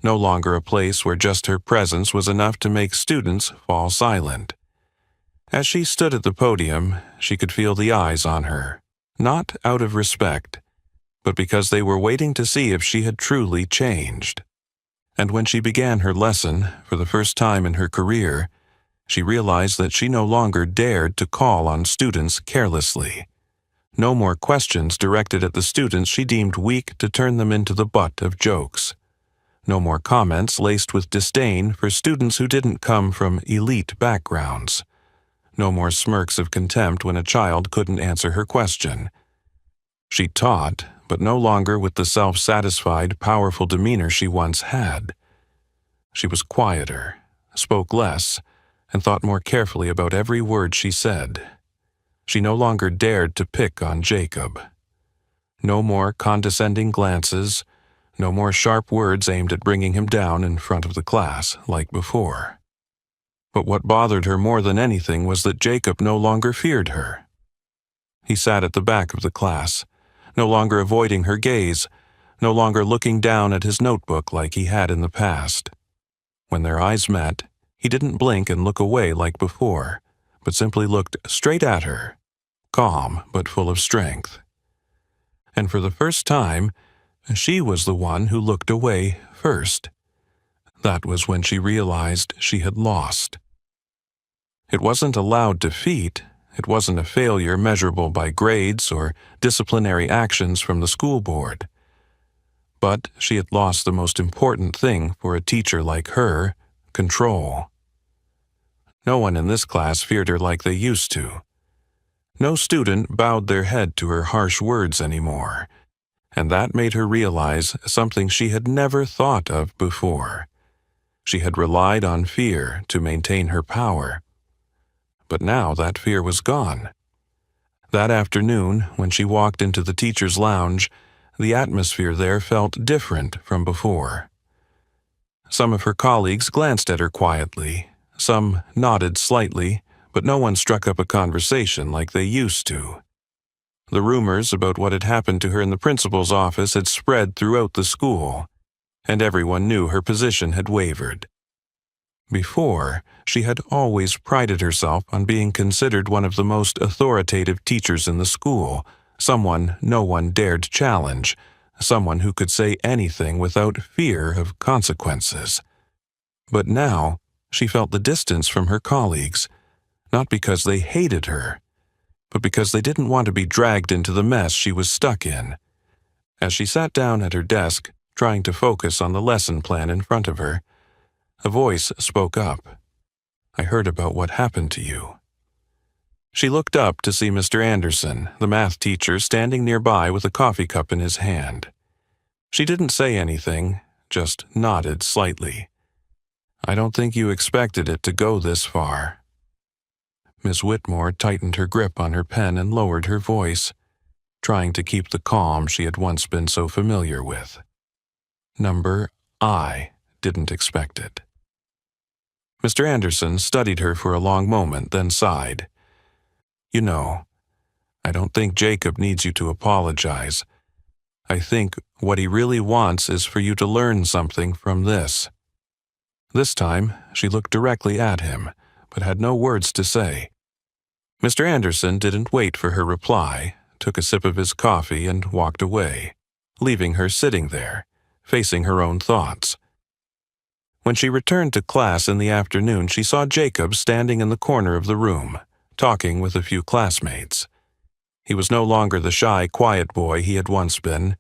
No longer a place where just her presence was enough to make students fall silent. As she stood at the podium, she could feel the eyes on her, not out of respect, but because they were waiting to see if she had truly changed. And when she began her lesson, for the first time in her career, she realized that she no longer dared to call on students carelessly. No more questions directed at the students she deemed weak to turn them into the butt of jokes. No more comments laced with disdain for students who didn't come from elite backgrounds. No more smirks of contempt when a child couldn't answer her question. She taught, but no longer with the self-satisfied, powerful demeanor she once had. She was quieter, spoke less, and thought more carefully about every word she said. She no longer dared to pick on Jacob. No more condescending glances, no more sharp words aimed at bringing him down in front of the class like before. But what bothered her more than anything was that Jacob no longer feared her. He sat at the back of the class, no longer avoiding her gaze, no longer looking down at his notebook like he had in the past. When their eyes met, he didn't blink and look away like before, but simply looked straight at her, calm but full of strength. And for the first time, she was the one who looked away first. That was when she realized she had lost. It wasn't a loud defeat. It wasn't a failure measurable by grades or disciplinary actions from the school board. But she had lost the most important thing for a teacher like her, control. No one in this class feared her like they used to. No student bowed their head to her harsh words anymore, and that made her realize something she had never thought of before. She had relied on fear to maintain her power. But now that fear was gone. That afternoon, when she walked into the teacher's lounge, the atmosphere there felt different from before. Some of her colleagues glanced at her quietly, some nodded slightly, but no one struck up a conversation like they used to. The rumors about what had happened to her in the principal's office had spread throughout the school, and everyone knew her position had wavered. Before, she had always prided herself on being considered one of the most authoritative teachers in the school, someone no one dared challenge, someone who could say anything without fear of consequences. But now, she felt the distance from her colleagues, not because they hated her, but because they didn't want to be dragged into the mess she was stuck in. As she sat down at her desk, trying to focus on the lesson plan in front of her, a voice spoke up. "I heard about what happened to you." She looked up to see Mr. Anderson, the math teacher, standing nearby with a coffee cup in his hand. She didn't say anything, just nodded slightly. "I don't think you expected it to go this far." Miss Whitmore tightened her grip on her pen and lowered her voice, trying to keep the calm she had once been so familiar with. Number I didn't expect it. Mr. Anderson studied her for a long moment, then sighed. "You know, I don't think Jacob needs you to apologize. I think what he really wants is for you to learn something from this." This time, she looked directly at him, but had no words to say. Mr. Anderson didn't wait for her reply, took a sip of his coffee and walked away, leaving her sitting there, facing her own thoughts. When she returned to class in the afternoon, she saw Jacob standing in the corner of the room, talking with a few classmates. He was no longer the shy, quiet boy he had once been.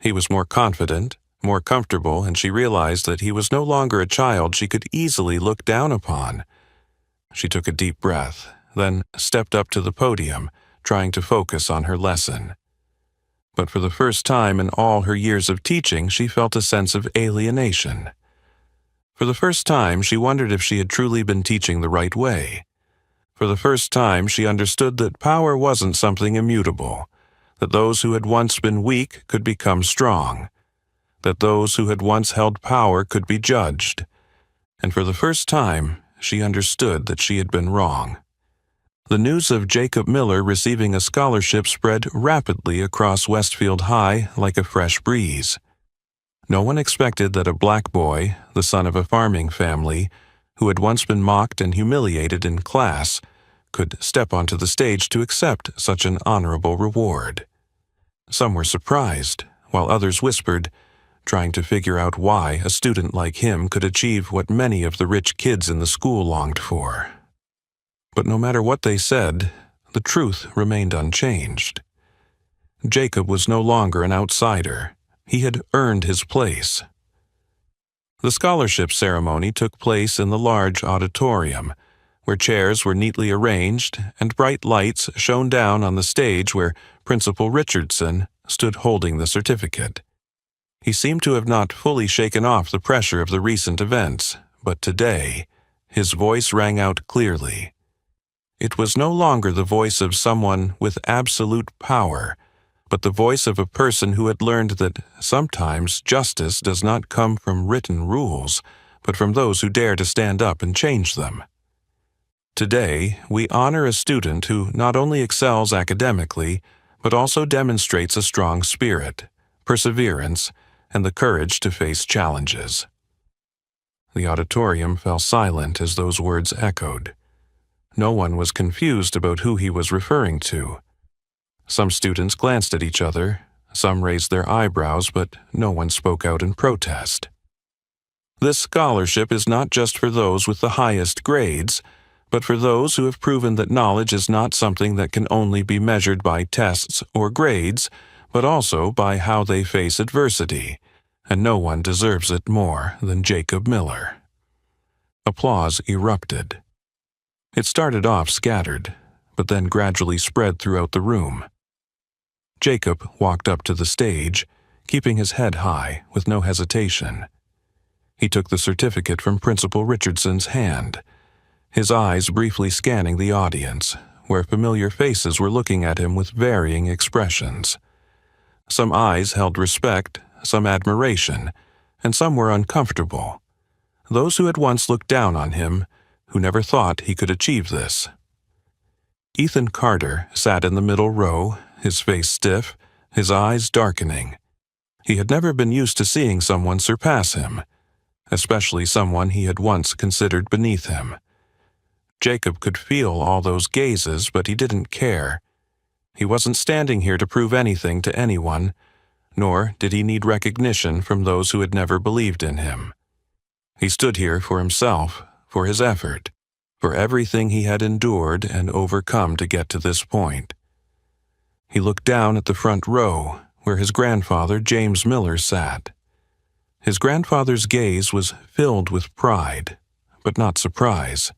He was more confident, more comfortable, and she realized that he was no longer a child she could easily look down upon. She took a deep breath, then stepped up to the podium, trying to focus on her lesson. But for the first time in all her years of teaching, she felt a sense of alienation. For the first time, she wondered if she had truly been teaching the right way. For the first time, she understood that power wasn't something immutable, that those who had once been weak could become strong, that those who had once held power could be judged. And for the first time, she understood that she had been wrong. The news of Jacob Miller receiving a scholarship spread rapidly across Westfield High like a fresh breeze. No one expected that a black boy, the son of a farming family, who had once been mocked and humiliated in class, could step onto the stage to accept such an honorable reward. Some were surprised, while others whispered, trying to figure out why a student like him could achieve what many of the rich kids in the school longed for. But no matter what they said, the truth remained unchanged. Jacob was no longer an outsider. He had earned his place. The scholarship ceremony took place in the large auditorium, where chairs were neatly arranged and bright lights shone down on the stage where Principal Richardson stood holding the certificate. He seemed to have not fully shaken off the pressure of the recent events, but today, his voice rang out clearly. It was no longer the voice of someone with absolute power, but the voice of a person who had learned that sometimes justice does not come from written rules, but from those who dare to stand up and change them. Today, we honor a student who not only excels academically, but also demonstrates a strong spirit, perseverance, and the courage to face challenges. The auditorium fell silent as those words echoed. No one was confused about who he was referring to. Some students glanced at each other, some raised their eyebrows, but no one spoke out in protest. This scholarship is not just for those with the highest grades, but for those who have proven that knowledge is not something that can only be measured by tests or grades, but also by how they face adversity, and no one deserves it more than Jacob Miller. Applause erupted. It started off scattered, but then gradually spread throughout the room. Jacob walked up to the stage, keeping his head high with no hesitation. He took the certificate from Principal Richardson's hand, his eyes briefly scanning the audience, where familiar faces were looking at him with varying expressions. Some eyes held respect, some admiration, and some were uncomfortable. Those who had once looked down on him, who never thought he could achieve this. Ethan Carter sat in the middle row, his face stiff, his eyes darkening. He had never been used to seeing someone surpass him, especially someone he had once considered beneath him. Jacob could feel all those gazes, but he didn't care. He wasn't standing here to prove anything to anyone, nor did he need recognition from those who had never believed in him. He stood here for himself, for his effort, for everything he had endured and overcome to get to this point. He looked down at the front row, where his grandfather, James Miller, sat. His grandfather's gaze was filled with pride, but not surprise.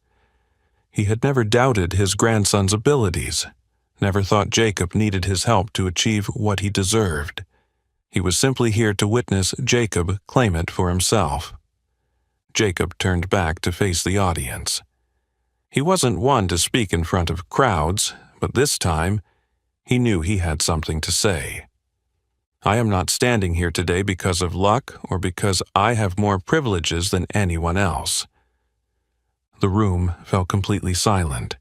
He had never doubted his grandson's abilities, never thought Jacob needed his help to achieve what he deserved. He was simply here to witness Jacob claim it for himself. Jacob turned back to face the audience. He wasn't one to speak in front of crowds, but this time, he knew he had something to say. I am not standing here today because of luck or because I have more privileges than anyone else. The room fell completely silent.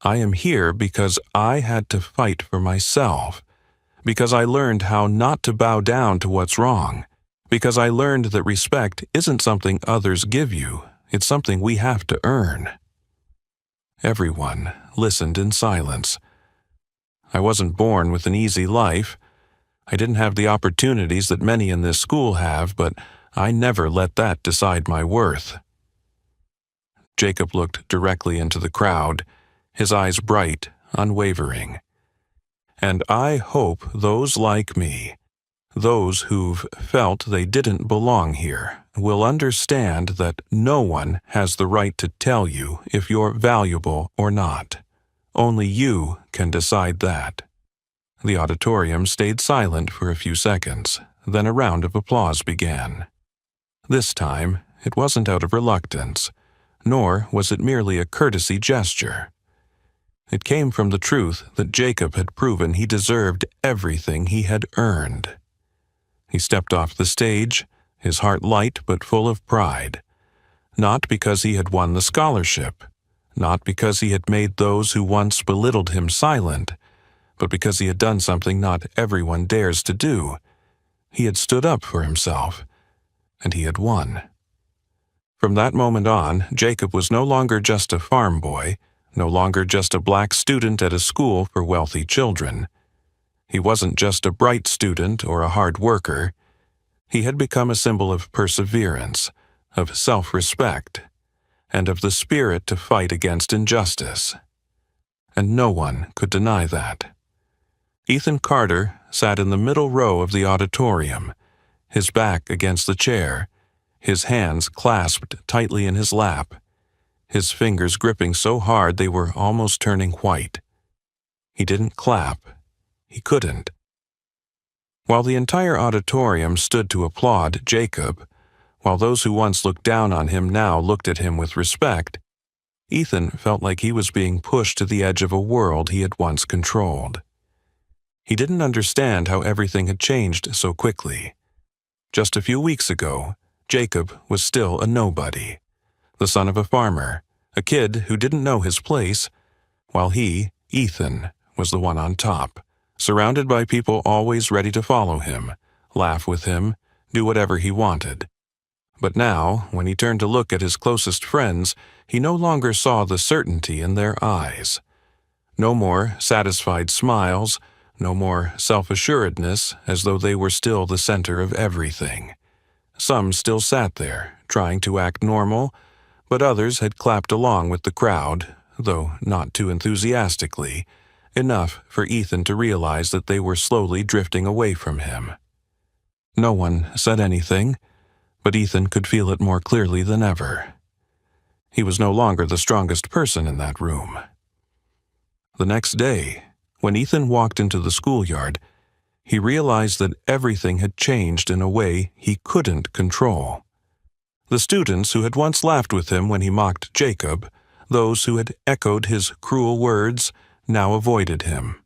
I am here because I had to fight for myself, because I learned how not to bow down to what's wrong, because I learned that respect isn't something others give you, it's something we have to earn. Everyone listened in silence. I wasn't born with an easy life. I didn't have the opportunities that many in this school have, but I never let that decide my worth." Jacob looked directly into the crowd, his eyes bright, unwavering. "And I hope those like me, those who've felt they didn't belong here, will understand that no one has the right to tell you if you're valuable or not. Only you can decide that." The auditorium stayed silent for a few seconds, then a round of applause began. This time, it wasn't out of reluctance, nor was it merely a courtesy gesture. It came from the truth that Jacob had proven he deserved everything he had earned. He stepped off the stage, his heart light but full of pride, not because he had won the scholarship, not because he had made those who once belittled him silent, but because he had done something not everyone dares to do. He had stood up for himself, and he had won. From that moment on, Jacob was no longer just a farm boy, no longer just a black student at a school for wealthy children. He wasn't just a bright student or a hard worker. He had become a symbol of perseverance, of self-respect, and of the spirit to fight against injustice. And no one could deny that. Ethan Carter sat in the middle row of the auditorium, his back against the chair, his hands clasped tightly in his lap, his fingers gripping so hard they were almost turning white. He didn't clap. He couldn't. While the entire auditorium stood to applaud Jacob, while those who once looked down on him now looked at him with respect, Ethan felt like he was being pushed to the edge of a world he had once controlled. He didn't understand how everything had changed so quickly. Just a few weeks ago, Jacob was still a nobody, the son of a farmer, a kid who didn't know his place, while he, Ethan, was the one on top, surrounded by people always ready to follow him, laugh with him, do whatever he wanted. But now, when he turned to look at his closest friends, he no longer saw the certainty in their eyes. No more satisfied smiles, no more self-assuredness as though they were still the center of everything. Some still sat there, trying to act normal, but others had clapped along with the crowd, though not too enthusiastically, enough for Ethan to realize that they were slowly drifting away from him. No one said anything, but Ethan could feel it more clearly than ever. He was no longer the strongest person in that room. The next day, when Ethan walked into the schoolyard, he realized that everything had changed in a way he couldn't control. The students who had once laughed with him when he mocked Jacob, those who had echoed his cruel words, now avoided him.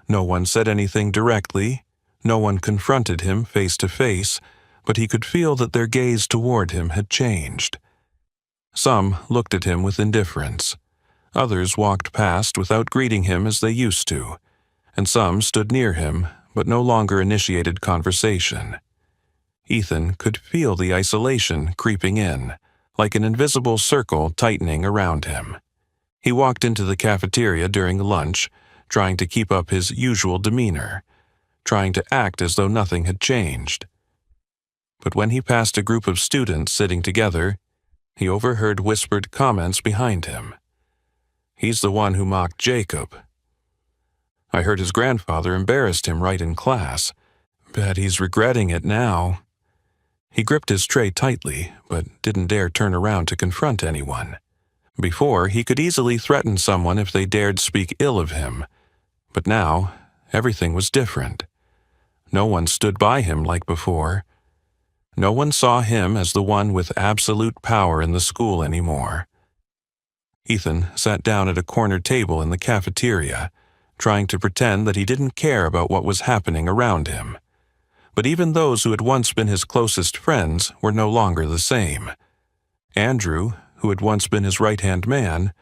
No one said anything directly, no one confronted him face to face, but he could feel that their gaze toward him had changed. Some looked at him with indifference. Others walked past without greeting him as they used to, and some stood near him but no longer initiated conversation. Ethan could feel the isolation creeping in, like an invisible circle tightening around him. He walked into the cafeteria during lunch, trying to keep up his usual demeanor, trying to act as though nothing had changed. But when he passed a group of students sitting together, he overheard whispered comments behind him. "He's the one who mocked Jacob. I heard his grandfather embarrassed him right in class. Bet he's regretting it now." He gripped his tray tightly, but didn't dare turn around to confront anyone. Before, he could easily threaten someone if they dared speak ill of him. But now, everything was different. No one stood by him like before. No one saw him as the one with absolute power in the school anymore. Ethan sat down at a corner table in the cafeteria, trying to pretend that he didn't care about what was happening around him. But even those who had once been his closest friends were no longer the same. Andrew, who had once been his right-hand man,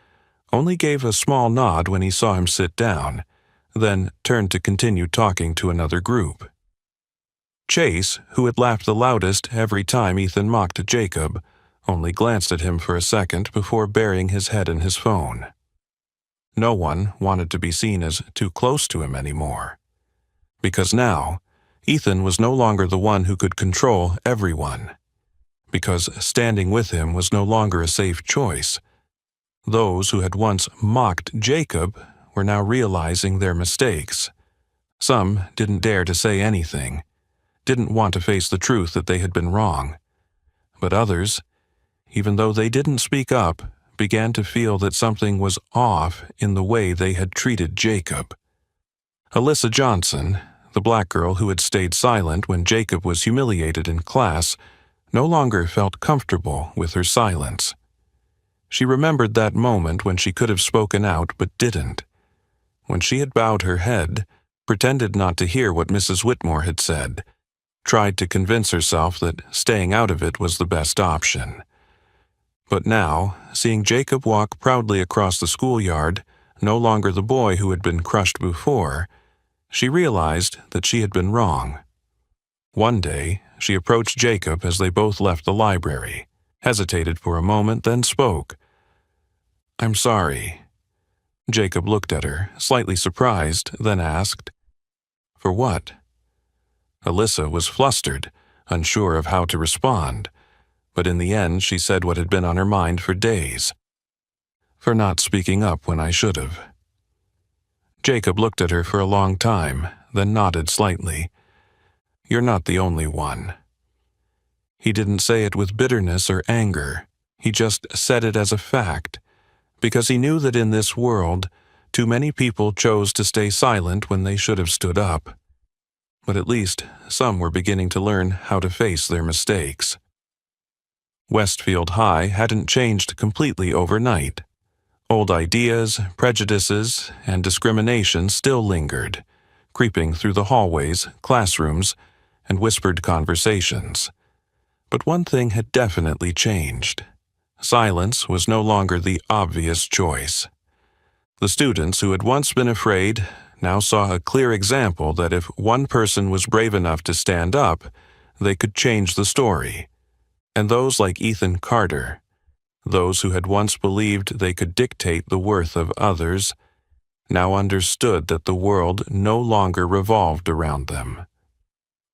only gave a small nod when he saw him sit down, then turned to continue talking to another group. Chase, who had laughed the loudest every time Ethan mocked Jacob, only glanced at him for a second before burying his head in his phone. No one wanted to be seen as too close to him anymore, because now Ethan was no longer the one who could control everyone, because standing with him was no longer a safe choice. Those who had once mocked Jacob were now realizing their mistakes. Some didn't dare to say anything, didn't want to face the truth that they had been wrong. But others, even though they didn't speak up, began to feel that something was off in the way they had treated Jacob. Alyssa Johnson, the black girl who had stayed silent when Jacob was humiliated in class, no longer felt comfortable with her silence. She remembered that moment when she could have spoken out but didn't. When she had bowed her head, pretended not to hear what Mrs. Whitmore had said, tried to convince herself that staying out of it was the best option. But now, seeing Jacob walk proudly across the schoolyard, no longer the boy who had been crushed before, she realized that she had been wrong. One day, she approached Jacob as they both left the library, hesitated for a moment, then spoke. "I'm sorry." Jacob looked at her, slightly surprised, then asked, "For what?" Alyssa was flustered, unsure of how to respond, but in the end she said what had been on her mind for days. "For not speaking up when I should have." Jacob looked at her for a long time, then nodded slightly. "You're not the only one." He didn't say it with bitterness or anger. He just said it as a fact, because he knew that in this world, too many people chose to stay silent when they should have stood up. But at least some were beginning to learn how to face their mistakes. Westfield High hadn't changed completely overnight. Old ideas, prejudices, and discrimination still lingered, creeping through the hallways, classrooms, and whispered conversations. But one thing had definitely changed. Silence was no longer the obvious choice. The students who had once been afraid now saw a clear example that if one person was brave enough to stand up, they could change the story. And those like Ethan Carter, those who had once believed they could dictate the worth of others, now understood that the world no longer revolved around them.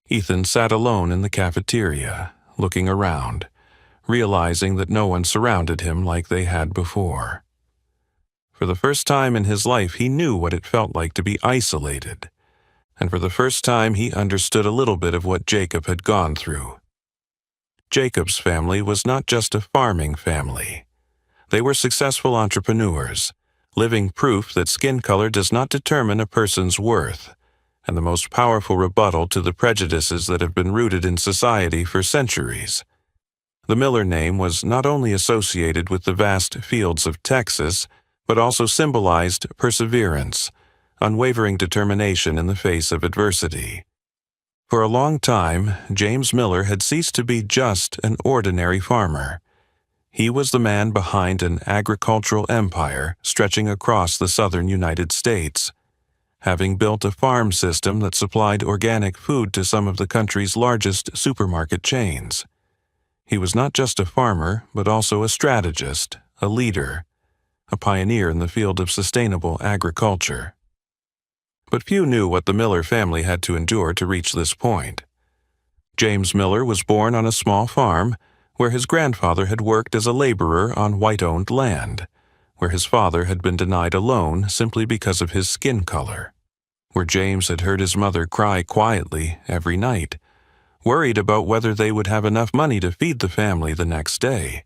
Ethan sat alone in the cafeteria, looking around, realizing that no one surrounded him like they had before. For the first time in his life, he knew what it felt like to be isolated, and for the first time he understood a little bit of what Jacob had gone through. Jacob's family was not just a farming family. They were successful entrepreneurs, living proof that skin color does not determine a person's worth, and the most powerful rebuttal to the prejudices that have been rooted in society for centuries. The Miller name was not only associated with the vast fields of Texas, but also symbolized perseverance, unwavering determination in the face of adversity. For a long time, James Miller had ceased to be just an ordinary farmer. He was the man behind an agricultural empire stretching across the southern United States, having built a farm system that supplied organic food to some of the country's largest supermarket chains. He was not just a farmer, but also a strategist, a leader, a pioneer in the field of sustainable agriculture. But few knew what the Miller family had to endure to reach this point. James Miller was born on a small farm where his grandfather had worked as a laborer on white-owned land, where his father had been denied a loan simply because of his skin color, where James had heard his mother cry quietly every night, worried about whether they would have enough money to feed the family the next day.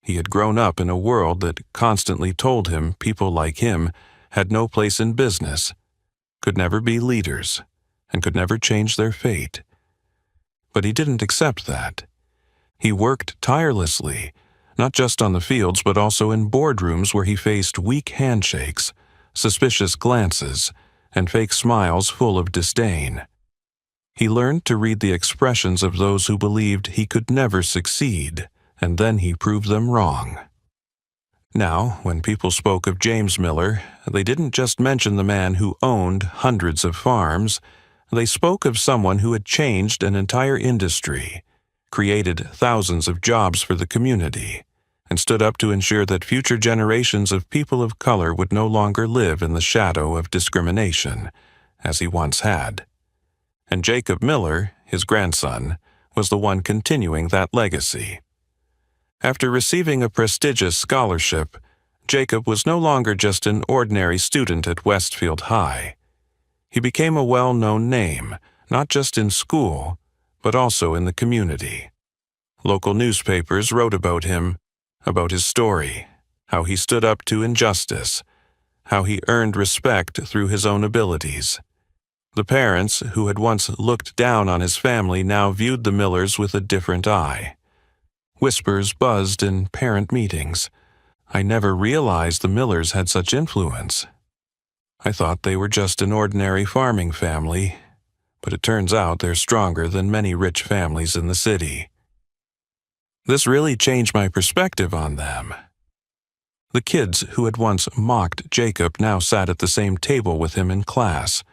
He had grown up in a world that constantly told him people like him had no place in business, could never be leaders, and could never change their fate. But he didn't accept that. He worked tirelessly, not just on the fields but also in boardrooms where he faced weak handshakes, suspicious glances, and fake smiles full of disdain. He learned to read the expressions of those who believed he could never succeed, and then he proved them wrong. Now, when people spoke of James Miller, they didn't just mention the man who owned hundreds of farms. They spoke of someone who had changed an entire industry, created thousands of jobs for the community, and stood up to ensure that future generations of people of color would no longer live in the shadow of discrimination, as he once had. and Jacob Miller, his grandson, was the one continuing that legacy. After receiving a prestigious scholarship, Jacob was no longer just an ordinary student at Westfield High. He became a well-known name, not just in school, but also in the community. Local newspapers wrote about him, about his story, how he stood up to injustice, how he earned respect through his own abilities. The parents, who had once looked down on his family, now viewed the Millers with a different eye. Whispers buzzed in parent meetings. "I never realized the Millers had such influence. I thought they were just an ordinary farming family, but it turns out they're stronger than many rich families in the city." This really changed my perspective on them. The kids who had once mocked Jacob now sat at the same table with him in class,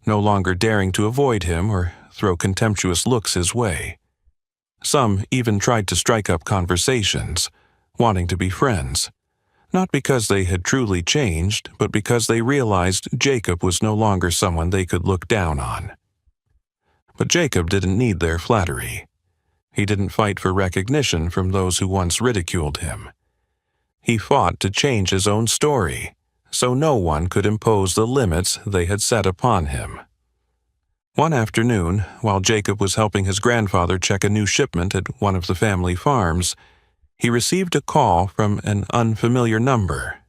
no longer daring to avoid him or throw contemptuous looks his way. Some even tried to strike up conversations, wanting to be friends, not because they had truly changed, but because they realized Jacob was no longer someone they could look down on. But Jacob didn't need their flattery. He didn't fight for recognition from those who once ridiculed him. He fought to change his own story, so no one could impose the limits they had set upon him. One afternoon, while Jacob was helping his grandfather check a new shipment at one of the family farms, he received a call from an unfamiliar number.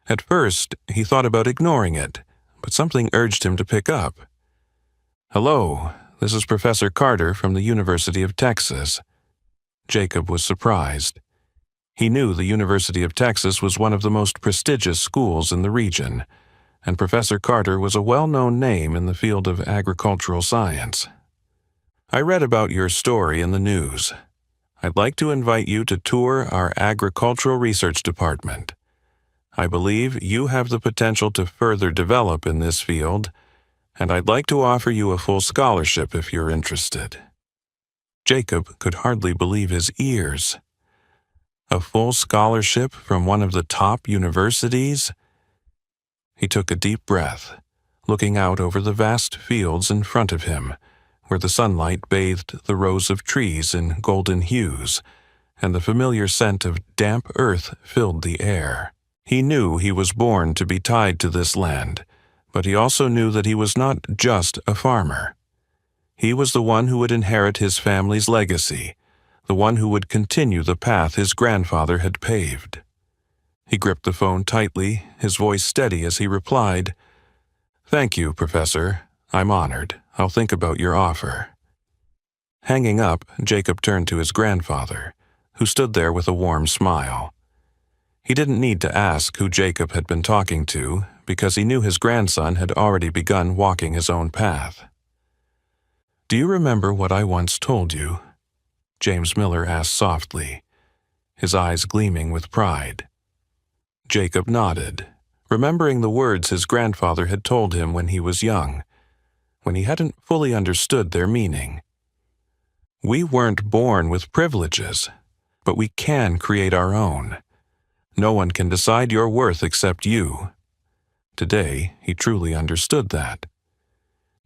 At first, he thought about ignoring it, but something urged him to pick up. "Hello, this is Professor Carter from the University of Texas." Jacob was surprised. He knew the University of Texas was one of the most prestigious schools in the region, and Professor Carter was a well-known name in the field of agricultural science. "I read about your story in the news. I'd like to invite you to tour our agricultural research department. I believe you have the potential to further develop in this field, and I'd like to offer you a full scholarship if you're interested." Jacob could hardly believe his ears. A full scholarship from one of the top universities? He took a deep breath, looking out over the vast fields in front of him, where the sunlight bathed the rows of trees in golden hues, and the familiar scent of damp earth filled the air. He knew he was born to be tied to this land, but he also knew that he was not just a farmer. He was the one who would inherit his family's legacy, the one who would continue the path his grandfather had paved. He gripped the phone tightly, his voice steady as he replied, "Thank you, Professor. I'm honored. I'll think about your offer." Hanging up, Jacob turned to his grandfather, who stood there with a warm smile. He didn't need to ask who Jacob had been talking to, because he knew his grandson had already begun walking his own path. "Do you remember what I once told you?" James Miller asked softly, his eyes gleaming with pride. Jacob nodded, remembering the words his grandfather had told him when he was young, when he hadn't fully understood their meaning. "We weren't born with privileges, but we can create our own. No one can decide your worth except you." Today, he truly understood that.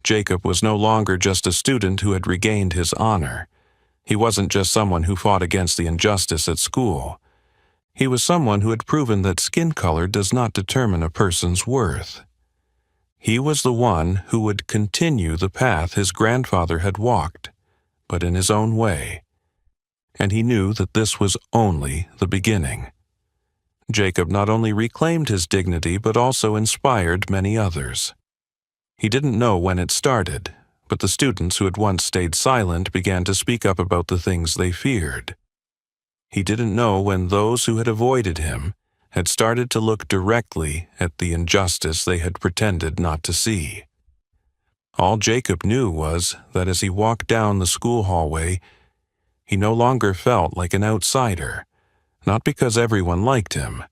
Jacob was no longer just a student who had regained his honor. He wasn't just someone who fought against the injustice at school. He was someone who had proven that skin color does not determine a person's worth. He was the one who would continue the path his grandfather had walked, but in his own way. And he knew that this was only the beginning. Jacob not only reclaimed his dignity but also inspired many others. He didn't know when it started, but the students who had once stayed silent began to speak up about the things they feared. He didn't know when those who had avoided him had started to look directly at the injustice they had pretended not to see. All Jacob knew was that as he walked down the school hallway, he no longer felt like an outsider, not because everyone liked him,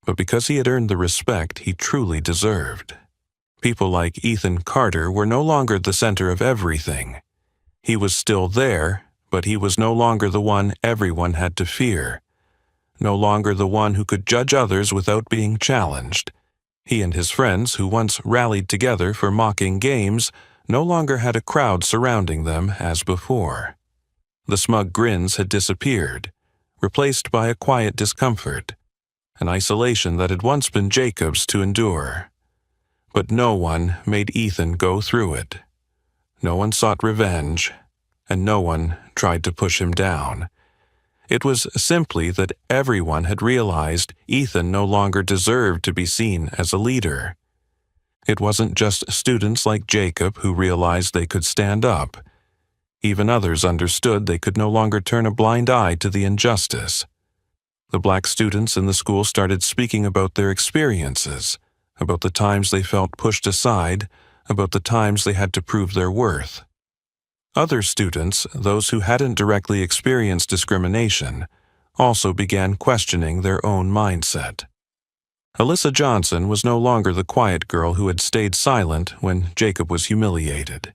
but because he had earned the respect he truly deserved. People like Ethan Carter were no longer the center of everything. He was still there, but he was no longer the one everyone had to fear, no longer the one who could judge others without being challenged. He and his friends, who once rallied together for mocking games, no longer had a crowd surrounding them as before. The smug grins had disappeared, replaced by a quiet discomfort, an isolation that had once been Jacob's to endure. But no one made Ethan go through it. No one sought revenge, and no one tried to push him down. It was simply that everyone had realized Ethan no longer deserved to be seen as a leader. It wasn't just students like Jacob who realized they could stand up. Even others understood they could no longer turn a blind eye to the injustice. The black students in the school started speaking about their experiences, about the times they felt pushed aside, about the times they had to prove their worth. Other students, those who hadn't directly experienced discrimination, also began questioning their own mindset. Alyssa Johnson was no longer the quiet girl who had stayed silent when Jacob was humiliated.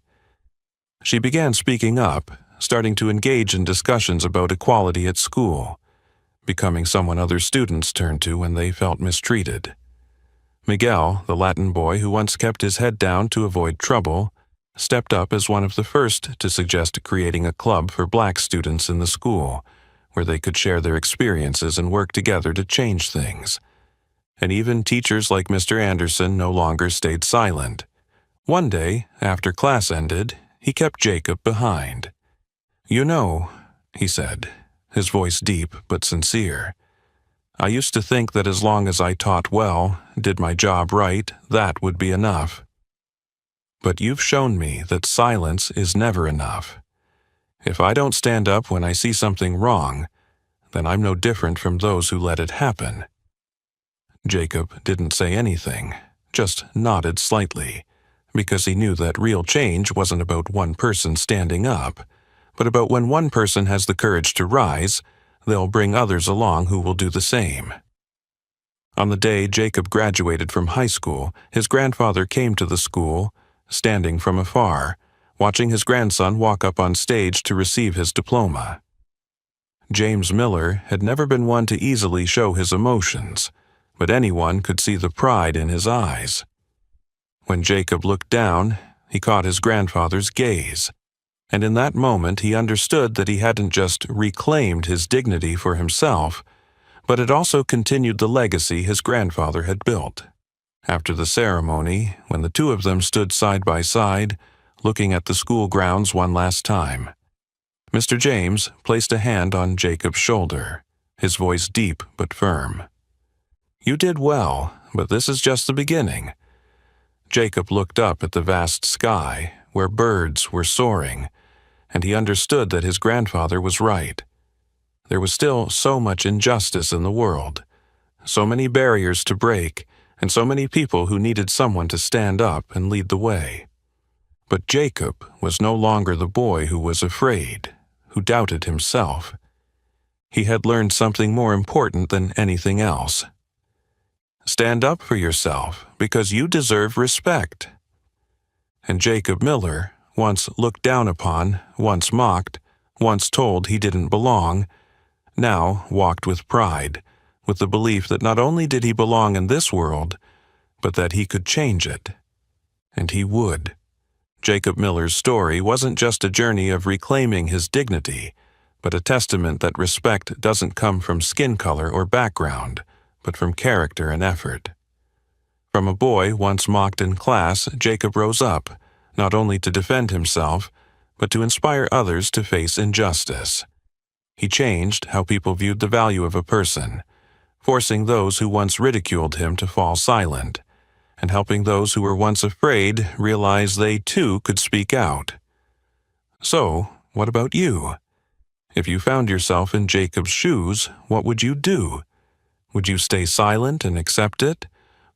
She began speaking up, starting to engage in discussions about equality at school, becoming someone other students turned to when they felt mistreated. Miguel, the Latin boy who once kept his head down to avoid trouble, stepped up as one of the first to suggest creating a club for black students in the school, where they could share their experiences and work together to change things. And even teachers like Mr. Anderson no longer stayed silent. One day, after class ended, he kept Jacob behind. "You know," he said, his voice deep but sincere, "I used to think that as long as I taught well, did my job right, that would be enough. But you've shown me that silence is never enough. If I don't stand up when I see something wrong, then I'm no different from those who let it happen." Jacob didn't say anything, just nodded slightly, because he knew that real change wasn't about one person standing up, but about when one person has the courage to rise, they'll bring others along who will do the same. On the day Jacob graduated from high school, his grandfather came to the school, standing from afar, watching his grandson walk up on stage to receive his diploma. James Miller had never been one to easily show his emotions, but anyone could see the pride in his eyes. When Jacob looked down, he caught his grandfather's gaze, and in that moment he understood that he hadn't just reclaimed his dignity for himself, but had also continued the legacy his grandfather had built. After the ceremony, when the two of them stood side by side, looking at the school grounds one last time, Mr. James placed a hand on Jacob's shoulder, his voice deep but firm. "You did well, but this is just the beginning." Jacob looked up at the vast sky, where birds were soaring, and he understood that his grandfather was right. There was still so much injustice in the world, so many barriers to break, and so many people who needed someone to stand up and lead the way. But Jacob was no longer the boy who was afraid, who doubted himself. He had learned something more important than anything else. Stand up for yourself, because you deserve respect. And Jacob Miller, once looked down upon, once mocked, once told he didn't belong, now walked with pride, with the belief that not only did he belong in this world, but that he could change it. And he would. Jacob Miller's story wasn't just a journey of reclaiming his dignity, but a testament that respect doesn't come from skin color or background, but from character and effort. From a boy once mocked in class, Jacob rose up, not only to defend himself, but to inspire others to face injustice. He changed how people viewed the value of a person, forcing those who once ridiculed him to fall silent, and helping those who were once afraid realize they too could speak out. So, what about you? If you found yourself in Jacob's shoes, what would you do? Would you stay silent and accept it,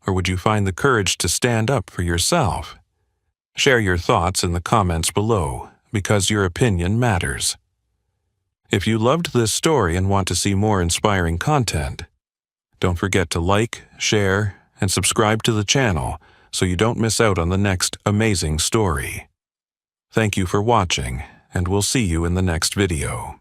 or would you find the courage to stand up for yourself? Share your thoughts in the comments below, because your opinion matters. If you loved this story and want to see more inspiring content, don't forget to like, share, and subscribe to the channel so you don't miss out on the next amazing story. Thank you for watching, and we'll see you in the next video.